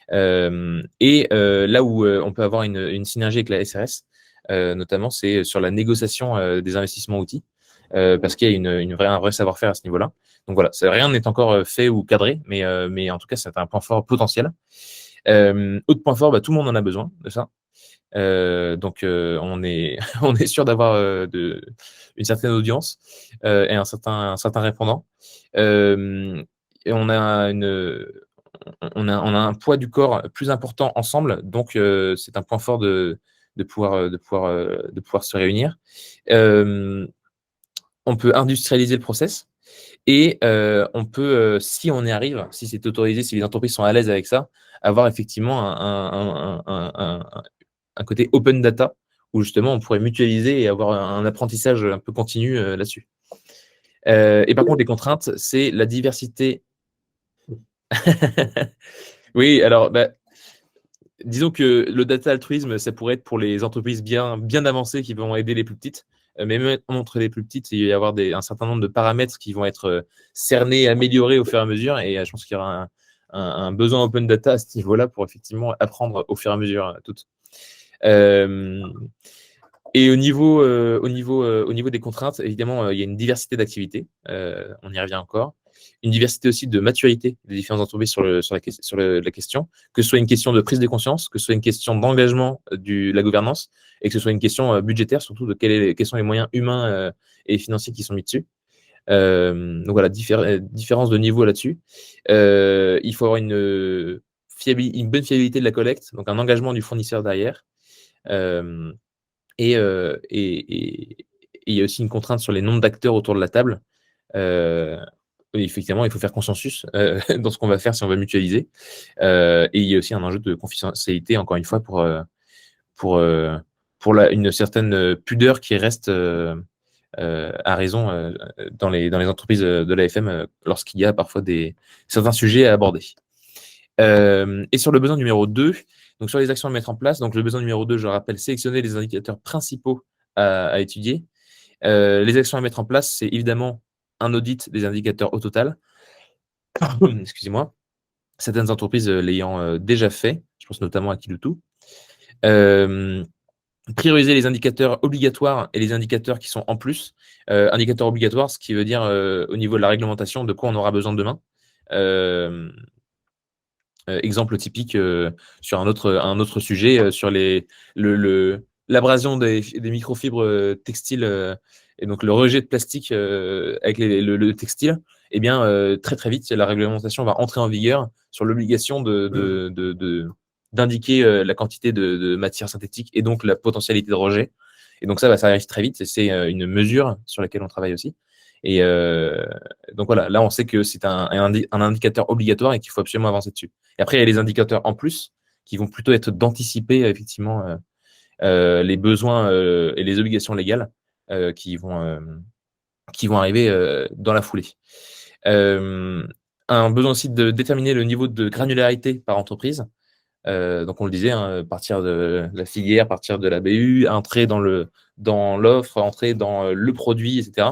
Là où on peut avoir une synergie avec la SRS, notamment, c'est sur la négociation des investissements outils, parce qu'il y a un vrai savoir-faire à ce niveau-là. Donc voilà, rien n'est encore fait ou cadré, mais en tout cas, c'est un point fort potentiel. Autre point fort, tout le monde en a besoin de ça. Donc, on est, on est sûr d'avoir une certaine audience et un certain répondant. Et on a un poids du corps plus important ensemble, donc c'est un point fort de pouvoir se réunir. On peut industrialiser le process et on peut, si on y arrive, si c'est autorisé, si les entreprises sont à l'aise avec ça, avoir effectivement un côté open data où justement on pourrait mutualiser et avoir un apprentissage un peu continu là-dessus. Et par contre, les contraintes, c'est la diversité. Oui, alors, disons que le data altruisme, ça pourrait être pour les entreprises bien avancées qui vont aider les plus petites. Mais même entre les plus petites, il va y avoir un certain nombre de paramètres qui vont être cernés, améliorés au fur et à mesure. Et je pense qu'il y aura un besoin open data à ce niveau-là pour effectivement apprendre au fur et à mesure toutes. Et au niveau des contraintes, évidemment, il y a une diversité d'activités. On y revient encore. Une diversité aussi de maturité des différentes entreprises sur la question, que ce soit une question de prise de conscience, que ce soit une question d'engagement de la gouvernance, et que ce soit une question budgétaire, surtout de quels sont les moyens humains et financiers qui sont mis dessus. Donc voilà, différence de niveau là-dessus. Il faut avoir une bonne fiabilité de la collecte, donc un engagement du fournisseur derrière. Et il y a aussi une contrainte sur les nombres d'acteurs autour de la table. Effectivement, il faut faire consensus dans ce qu'on va faire si on va mutualiser. Et il y a aussi un enjeu de confidentialité, encore une fois, pour une certaine pudeur qui reste à raison dans les entreprises de l'AFM lorsqu'il y a parfois certains sujets à aborder. Et sur le besoin numéro 2, donc sur les actions à mettre en place, donc le besoin numéro 2, je rappelle, sélectionner les indicateurs principaux à étudier. Les actions à mettre en place, c'est évidemment un audit des indicateurs au total. Excusez-moi. Certaines entreprises l'ayant déjà fait, je pense notamment à Kiloutou. Prioriser les indicateurs obligatoires et les indicateurs qui sont en plus. Indicateurs obligatoires, ce qui veut dire au niveau de la réglementation, de quoi on aura besoin demain. Exemple typique sur un autre sujet, sur l'abrasion des microfibres textiles et donc le rejet de plastique avec le textile, eh bien, très vite, la réglementation va entrer en vigueur sur l'obligation d'indiquer la quantité de matière synthétique et donc la potentialité de rejet. Et donc ça arrive très vite et c'est une mesure sur laquelle on travaille aussi. Et donc voilà, là on sait que c'est un indicateur obligatoire et qu'il faut absolument avancer dessus. Et après, il y a les indicateurs en plus qui vont plutôt être d'anticiper effectivement les besoins et les obligations légales qui vont arriver dans la foulée. Un besoin aussi de déterminer le niveau de granularité par entreprise. Donc on le disait, partir de la filière, partir de la BU, entrer dans l'offre, entrer dans le produit, etc.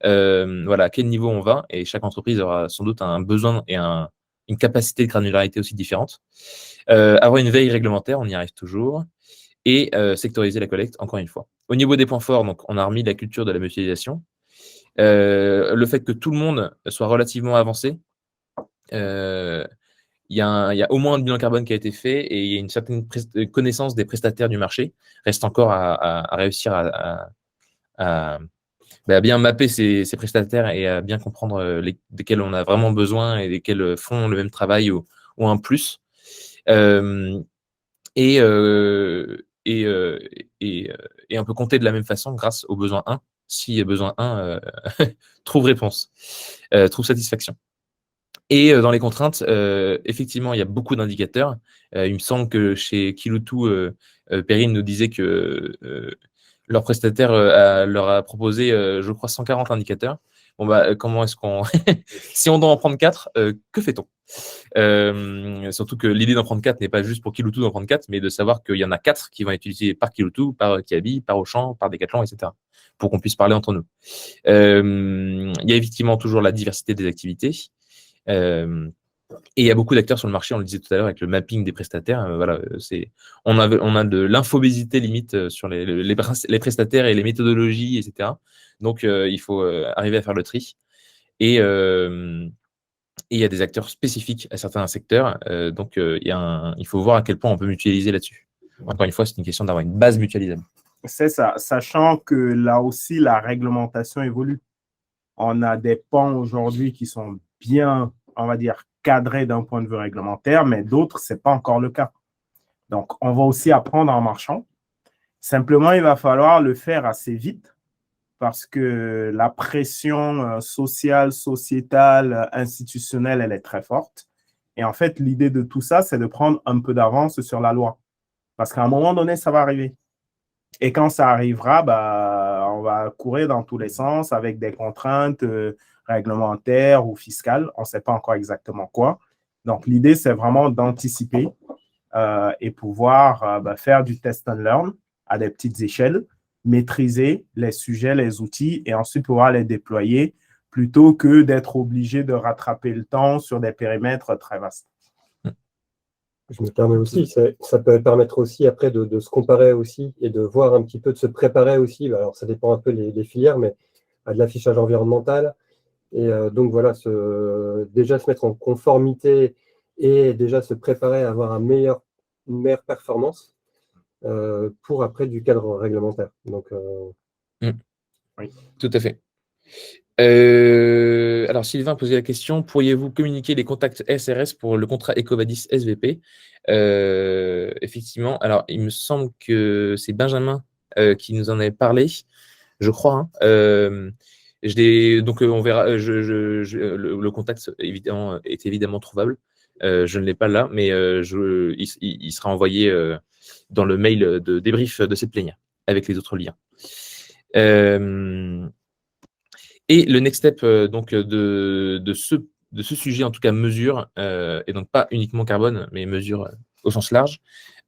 Voilà, à quel niveau on va, et chaque entreprise aura sans doute un besoin et une capacité de granularité aussi différente. Avoir une veille réglementaire, on y arrive toujours, et sectoriser la collecte, encore une fois. Au niveau des points forts, donc, on a remis la culture de la mutualisation. Le fait que tout le monde soit relativement avancé. Il y a au moins un bilan carbone qui a été fait et il y a une certaine connaissance des prestataires du marché. Reste encore à réussir à bien mapper ces prestataires et à bien comprendre desquels on a vraiment besoin et lesquels font le même travail ou un plus. Et un peu compter de la même façon grâce au besoin 1, si besoin 1 trouve réponse, trouve satisfaction. Et dans les contraintes, effectivement, il y a beaucoup d'indicateurs. Il me semble que chez Kiloutou, Perrine nous disait que leur prestataire leur a proposé, je crois, 140 indicateurs. Bon, comment est-ce qu'on... Si on doit en prendre 4, que fait-on? Surtout que l'idée d'en prendre 4 n'est pas juste pour Kiloutou d'en prendre 4, mais de savoir qu'il y en a 4 qui vont être utilisés par Kiloutou, par Kiabi, par Auchan, par Decathlon, etc. Pour qu'on puisse parler entre nous. Il y a effectivement toujours la diversité des activités. Et il y a beaucoup d'acteurs sur le marché, on le disait tout à l'heure avec le mapping des prestataires. Voilà, on a de l'infobésité limite sur les prestataires et les méthodologies, etc. Donc il faut arriver à faire le tri. Et il y a des acteurs spécifiques à certains secteurs. Donc il faut voir à quel point on peut mutualiser là-dessus. Encore une fois, c'est une question d'avoir une base mutualisable. C'est ça, sachant que là aussi, la réglementation évolue. On a des pans aujourd'hui qui sont bien, on va dire, cadrés d'un point de vue réglementaire, mais d'autres, ce n'est pas encore le cas. Donc, on va aussi apprendre en marchant. Simplement, il va falloir le faire assez vite parce que la pression sociale, sociétale, institutionnelle, elle est très forte. Et en fait, l'idée de tout ça, c'est de prendre un peu d'avance sur la loi. Parce qu'à un moment donné, ça va arriver. Et quand ça arrivera, on va courir dans tous les sens avec des contraintes réglementaires ou fiscales. On ne sait pas encore exactement quoi. Donc, l'idée, c'est vraiment d'anticiper et pouvoir faire du test and learn à des petites échelles, maîtriser les sujets, les outils et ensuite pouvoir les déployer plutôt que d'être obligé de rattraper le temps sur des périmètres très vastes. Je me permets aussi, ça peut permettre aussi après de se comparer aussi et de voir un petit peu, de se préparer aussi. Alors, ça dépend un peu les filières, mais à de l'affichage environnemental. Et donc, voilà, déjà se mettre en conformité et déjà se préparer à avoir une meilleure performance pour après du cadre réglementaire. Donc, oui, tout à fait. Alors, Sylvain posait la question, pourriez-vous communiquer les contacts SRS pour le contrat EcoVadis SVP? Effectivement, alors il me semble que c'est Benjamin qui nous en avait parlé, je crois. Donc on verra, le contact évidemment, est évidemment trouvable. Je ne l'ai pas là, mais il sera envoyé dans le mail de débrief de cette plénière avec les autres liens. Et le next step donc de ce sujet, en tout cas mesure, et donc pas uniquement carbone, mais mesure au sens large,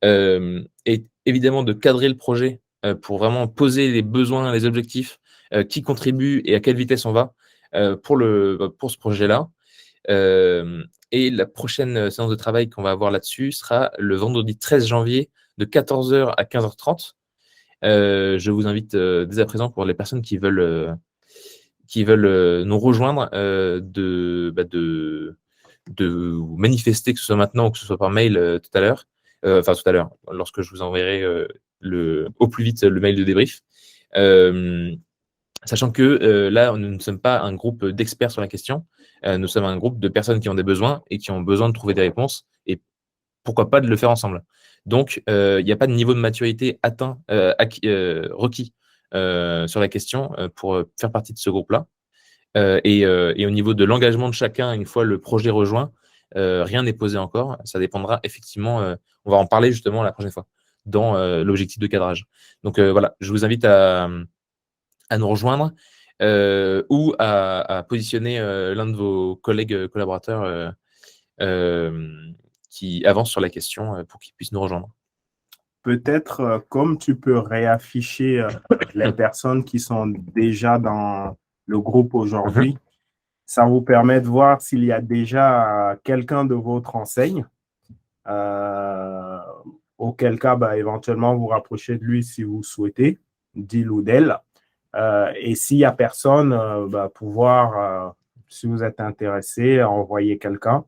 est évidemment de cadrer le projet pour vraiment poser les besoins, les objectifs, qui contribuent et à quelle vitesse on va pour ce projet-là. Et la prochaine séance de travail qu'on va avoir là-dessus sera le vendredi 13 janvier de 14h à 15h30. Je vous invite dès à présent, pour les personnes qui veulent nous rejoindre, de vous manifester, que ce soit maintenant ou que ce soit par mail tout à l'heure, lorsque je vous enverrai au plus vite le mail de débrief. Sachant que là, nous ne sommes pas un groupe d'experts sur la question, nous sommes un groupe de personnes qui ont des besoins et qui ont besoin de trouver des réponses, et pourquoi pas de le faire ensemble. Donc, il n'y a pas de niveau de maturité atteint, requis sur la question pour faire partie de ce groupe-là. Et au niveau de l'engagement de chacun, une fois le projet rejoint, rien n'est posé encore. Ça dépendra effectivement, on va en parler justement la prochaine fois, dans l'objectif de cadrage. Donc voilà, je vous invite à nous rejoindre ou à positionner l'un de vos collègues collaborateurs qui avance sur la question pour qu'ils puissent nous rejoindre. Peut-être, comme tu peux réafficher les personnes qui sont déjà dans le groupe aujourd'hui, ça vous permet de voir s'il y a déjà quelqu'un de votre enseigne, auquel cas, éventuellement, vous rapprochez de lui si vous souhaitez, d'il ou d'elle. Et s'il n'y a personne, pouvoir, si vous êtes intéressé, envoyer quelqu'un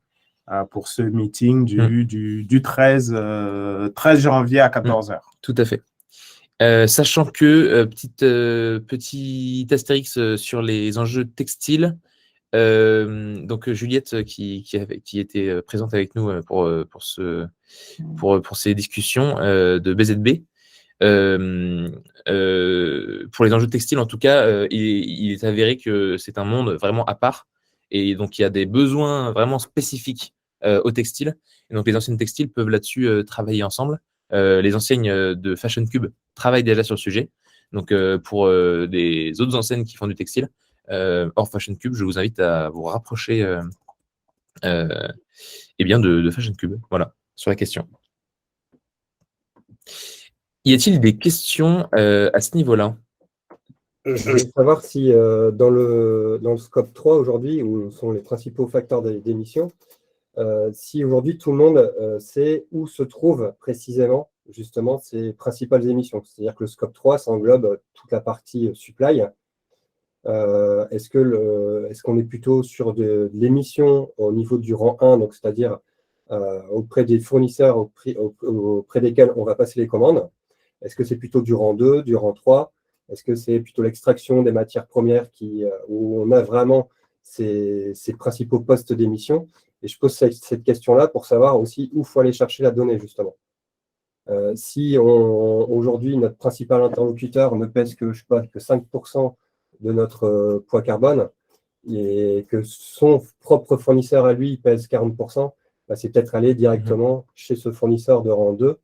pour ce meeting du 13 janvier à 14h. Tout à fait. Sachant que, petit astérix sur les enjeux textiles, donc Juliette qui était présente avec nous pour ces discussions de BZB, pour les enjeux textiles en tout cas, il est avéré que c'est un monde vraiment à part, et donc il y a des besoins vraiment spécifiques au textile, et donc les enseignes textiles peuvent là-dessus travailler ensemble. Les enseignes de Fashion Cube travaillent déjà sur le sujet, donc pour des autres enseignes qui font du textile hors Fashion Cube, je vous invite à vous rapprocher de Fashion Cube, voilà, sur la question. Y a-t-il des questions à ce niveau-là? Je voulais savoir si dans le scope 3 aujourd'hui, où sont les principaux facteurs d'émission, si aujourd'hui tout le monde sait où se trouvent précisément justement ces principales émissions. C'est-à-dire que le scope 3, ça englobe toute la partie supply. Est-ce qu'on est plutôt sur de l'émission au niveau du rang 1, donc c'est-à-dire auprès des fournisseurs auprès desquels on va passer les commandes. Est-ce que c'est plutôt du rang 2, du rang 3? Est-ce que c'est plutôt l'extraction des matières premières où on a vraiment ces principaux postes d'émission? Et je pose cette question-là pour savoir aussi où il faut aller chercher la donnée, justement. Si aujourd'hui, notre principal interlocuteur ne pèse que 5% de notre poids carbone et que son propre fournisseur à lui pèse 40%, bah, c'est peut-être aller directement chez ce fournisseur de rang 2,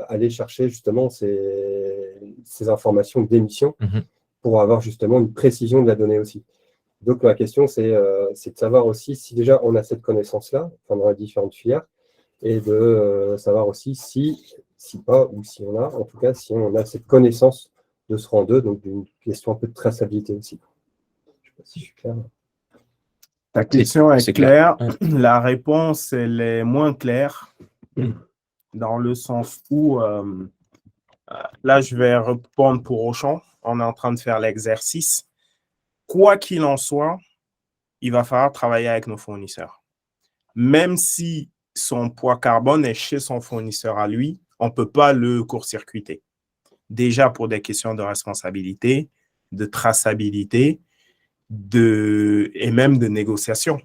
aller chercher justement ces informations d'émission pour avoir justement une précision de la donnée aussi. Donc la question, c'est de savoir aussi si déjà on a cette connaissance-là dans les différentes filières, et de savoir aussi si pas, ou si on a, en tout cas, si on a cette connaissance de ce rang 2, donc d'une question un peu de traçabilité aussi. Je ne sais pas si je suis clair. Ta question est claire. clair. La réponse, elle est moins claire, dans le sens où, là, je vais répondre pour Auchan. On est en train de faire l'exercice. Quoi qu'il en soit, il va falloir travailler avec nos fournisseurs. Même si son poids carbone est chez son fournisseur à lui, on ne peut pas le court-circuiter. Déjà pour des questions de responsabilité, de traçabilité, et même de négociation.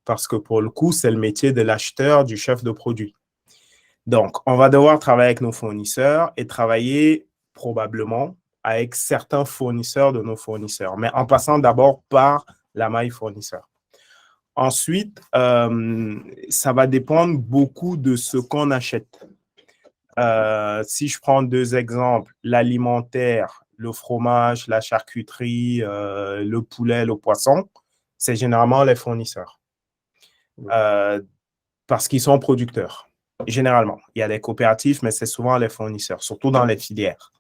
Parce que pour le coup, c'est le métier de l'acheteur, du chef de produit. Donc, on va devoir travailler avec nos fournisseurs et travailler probablement avec certains fournisseurs de nos fournisseurs, mais en passant d'abord par la maille fournisseur. Ensuite, ça va dépendre beaucoup de ce qu'on achète. Si je prends 2 exemples, l'alimentaire, le fromage, la charcuterie, le poulet, le poisson, c'est généralement les fournisseurs. Parce qu'ils sont producteurs, généralement. Il y a des coopératives, mais c'est souvent les fournisseurs, surtout dans les filières.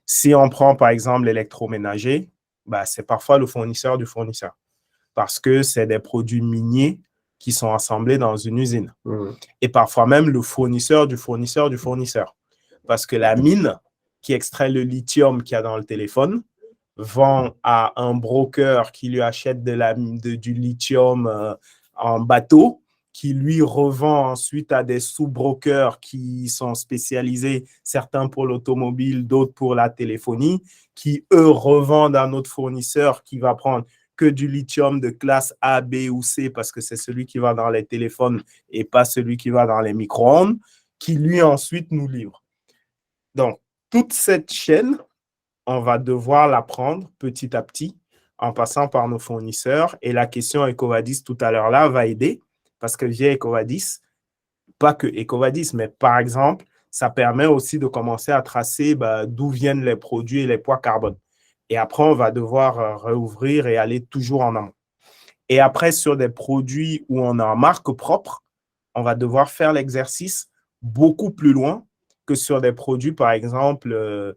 Si on prend par exemple l'électroménager, bah, c'est parfois le fournisseur du fournisseur. Parce que c'est des produits miniers qui sont assemblés dans une usine. Et parfois même le fournisseur du fournisseur du fournisseur. Parce que la mine qui extrait le lithium qu'il y a dans le téléphone vend à un broker qui lui achète du lithium en bateau, qui lui revend ensuite à des sous-brokers qui sont spécialisés, certains pour l'automobile, d'autres pour la téléphonie, qui, eux, revendent à notre fournisseur qui va prendre que du lithium de classe A, B ou C, parce que c'est celui qui va dans les téléphones et pas celui qui va dans les micro-ondes, qui lui ensuite nous livre. Donc, toute cette chaîne, on va devoir la prendre petit à petit en passant par nos fournisseurs. Et la question EcoVadis tout à l'heure là va aider, parce que via EcoVadis, pas que EcoVadis, mais par exemple, ça permet aussi de commencer à tracer d'où viennent les produits et les poids carbone. Et après, on va devoir réouvrir et aller toujours en amont. Et après, sur des produits où on a une marque propre, on va devoir faire l'exercice beaucoup plus loin que sur des produits, par exemple,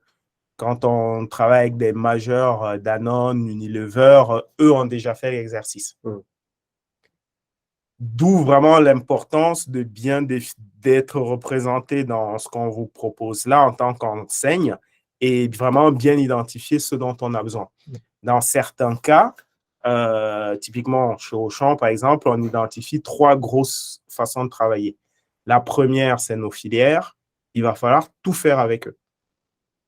quand on travaille avec des majeurs Danone, Unilever, eux ont déjà fait l'exercice. D'où vraiment l'importance de bien d'être représenté dans ce qu'on vous propose là en tant qu'enseigne et vraiment bien identifier ce dont on a besoin. Dans certains cas, typiquement chez Auchan, par exemple, on identifie 3 grosses façons de travailler. La première, c'est nos filières. Il va falloir tout faire avec eux.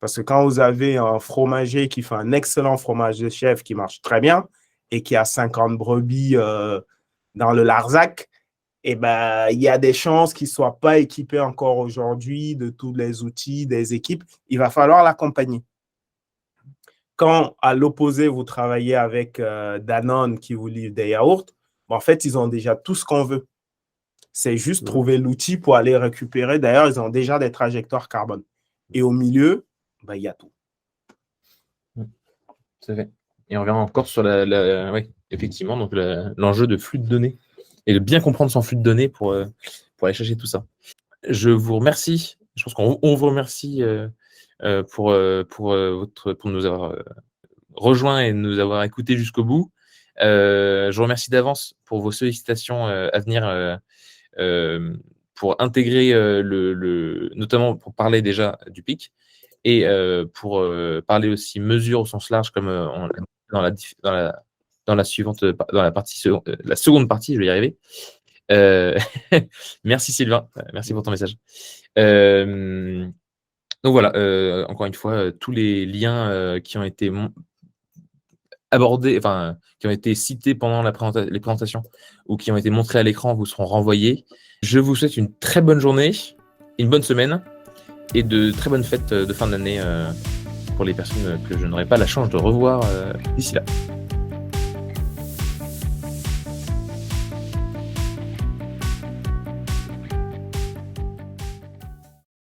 Parce que quand vous avez un fromager qui fait un excellent fromage de chèvre qui marche très bien et qui a 50 brebis dans le Larzac, eh ben, il y a des chances qu'il ne soit pas équipé encore aujourd'hui de tous les outils, des équipes. Il va falloir l'accompagner. Quand, à l'opposé, vous travaillez avec Danone qui vous livre des yaourts, en fait, ils ont déjà tout ce qu'on veut. C'est juste trouver l'outil pour aller récupérer. D'ailleurs, ils ont déjà des trajectoires carbone. Et au milieu, il y a tout. C'est vrai. Et on revient encore sur oui, effectivement, donc l'enjeu de flux de données et de bien comprendre son flux de données pour aller chercher tout ça. Je vous remercie. Je pense qu'on vous remercie pour nous avoir rejoints et nous avoir écoutés jusqu'au bout. Je vous remercie d'avance pour vos sollicitations à venir pour intégrer notamment pour parler déjà du PIC et pour parler aussi mesures au sens large comme dans la seconde partie, je vais y arriver. Merci Sylvain, merci pour ton message. Donc voilà, encore une fois, tous les liens qui ont été abordés, enfin, qui ont été cités pendant les présentations ou qui ont été montrés à l'écran vous seront renvoyés. Je vous souhaite une très bonne journée, une bonne semaine et de très bonnes fêtes de fin d'année pour les personnes que je n'aurai pas la chance de revoir d'ici là.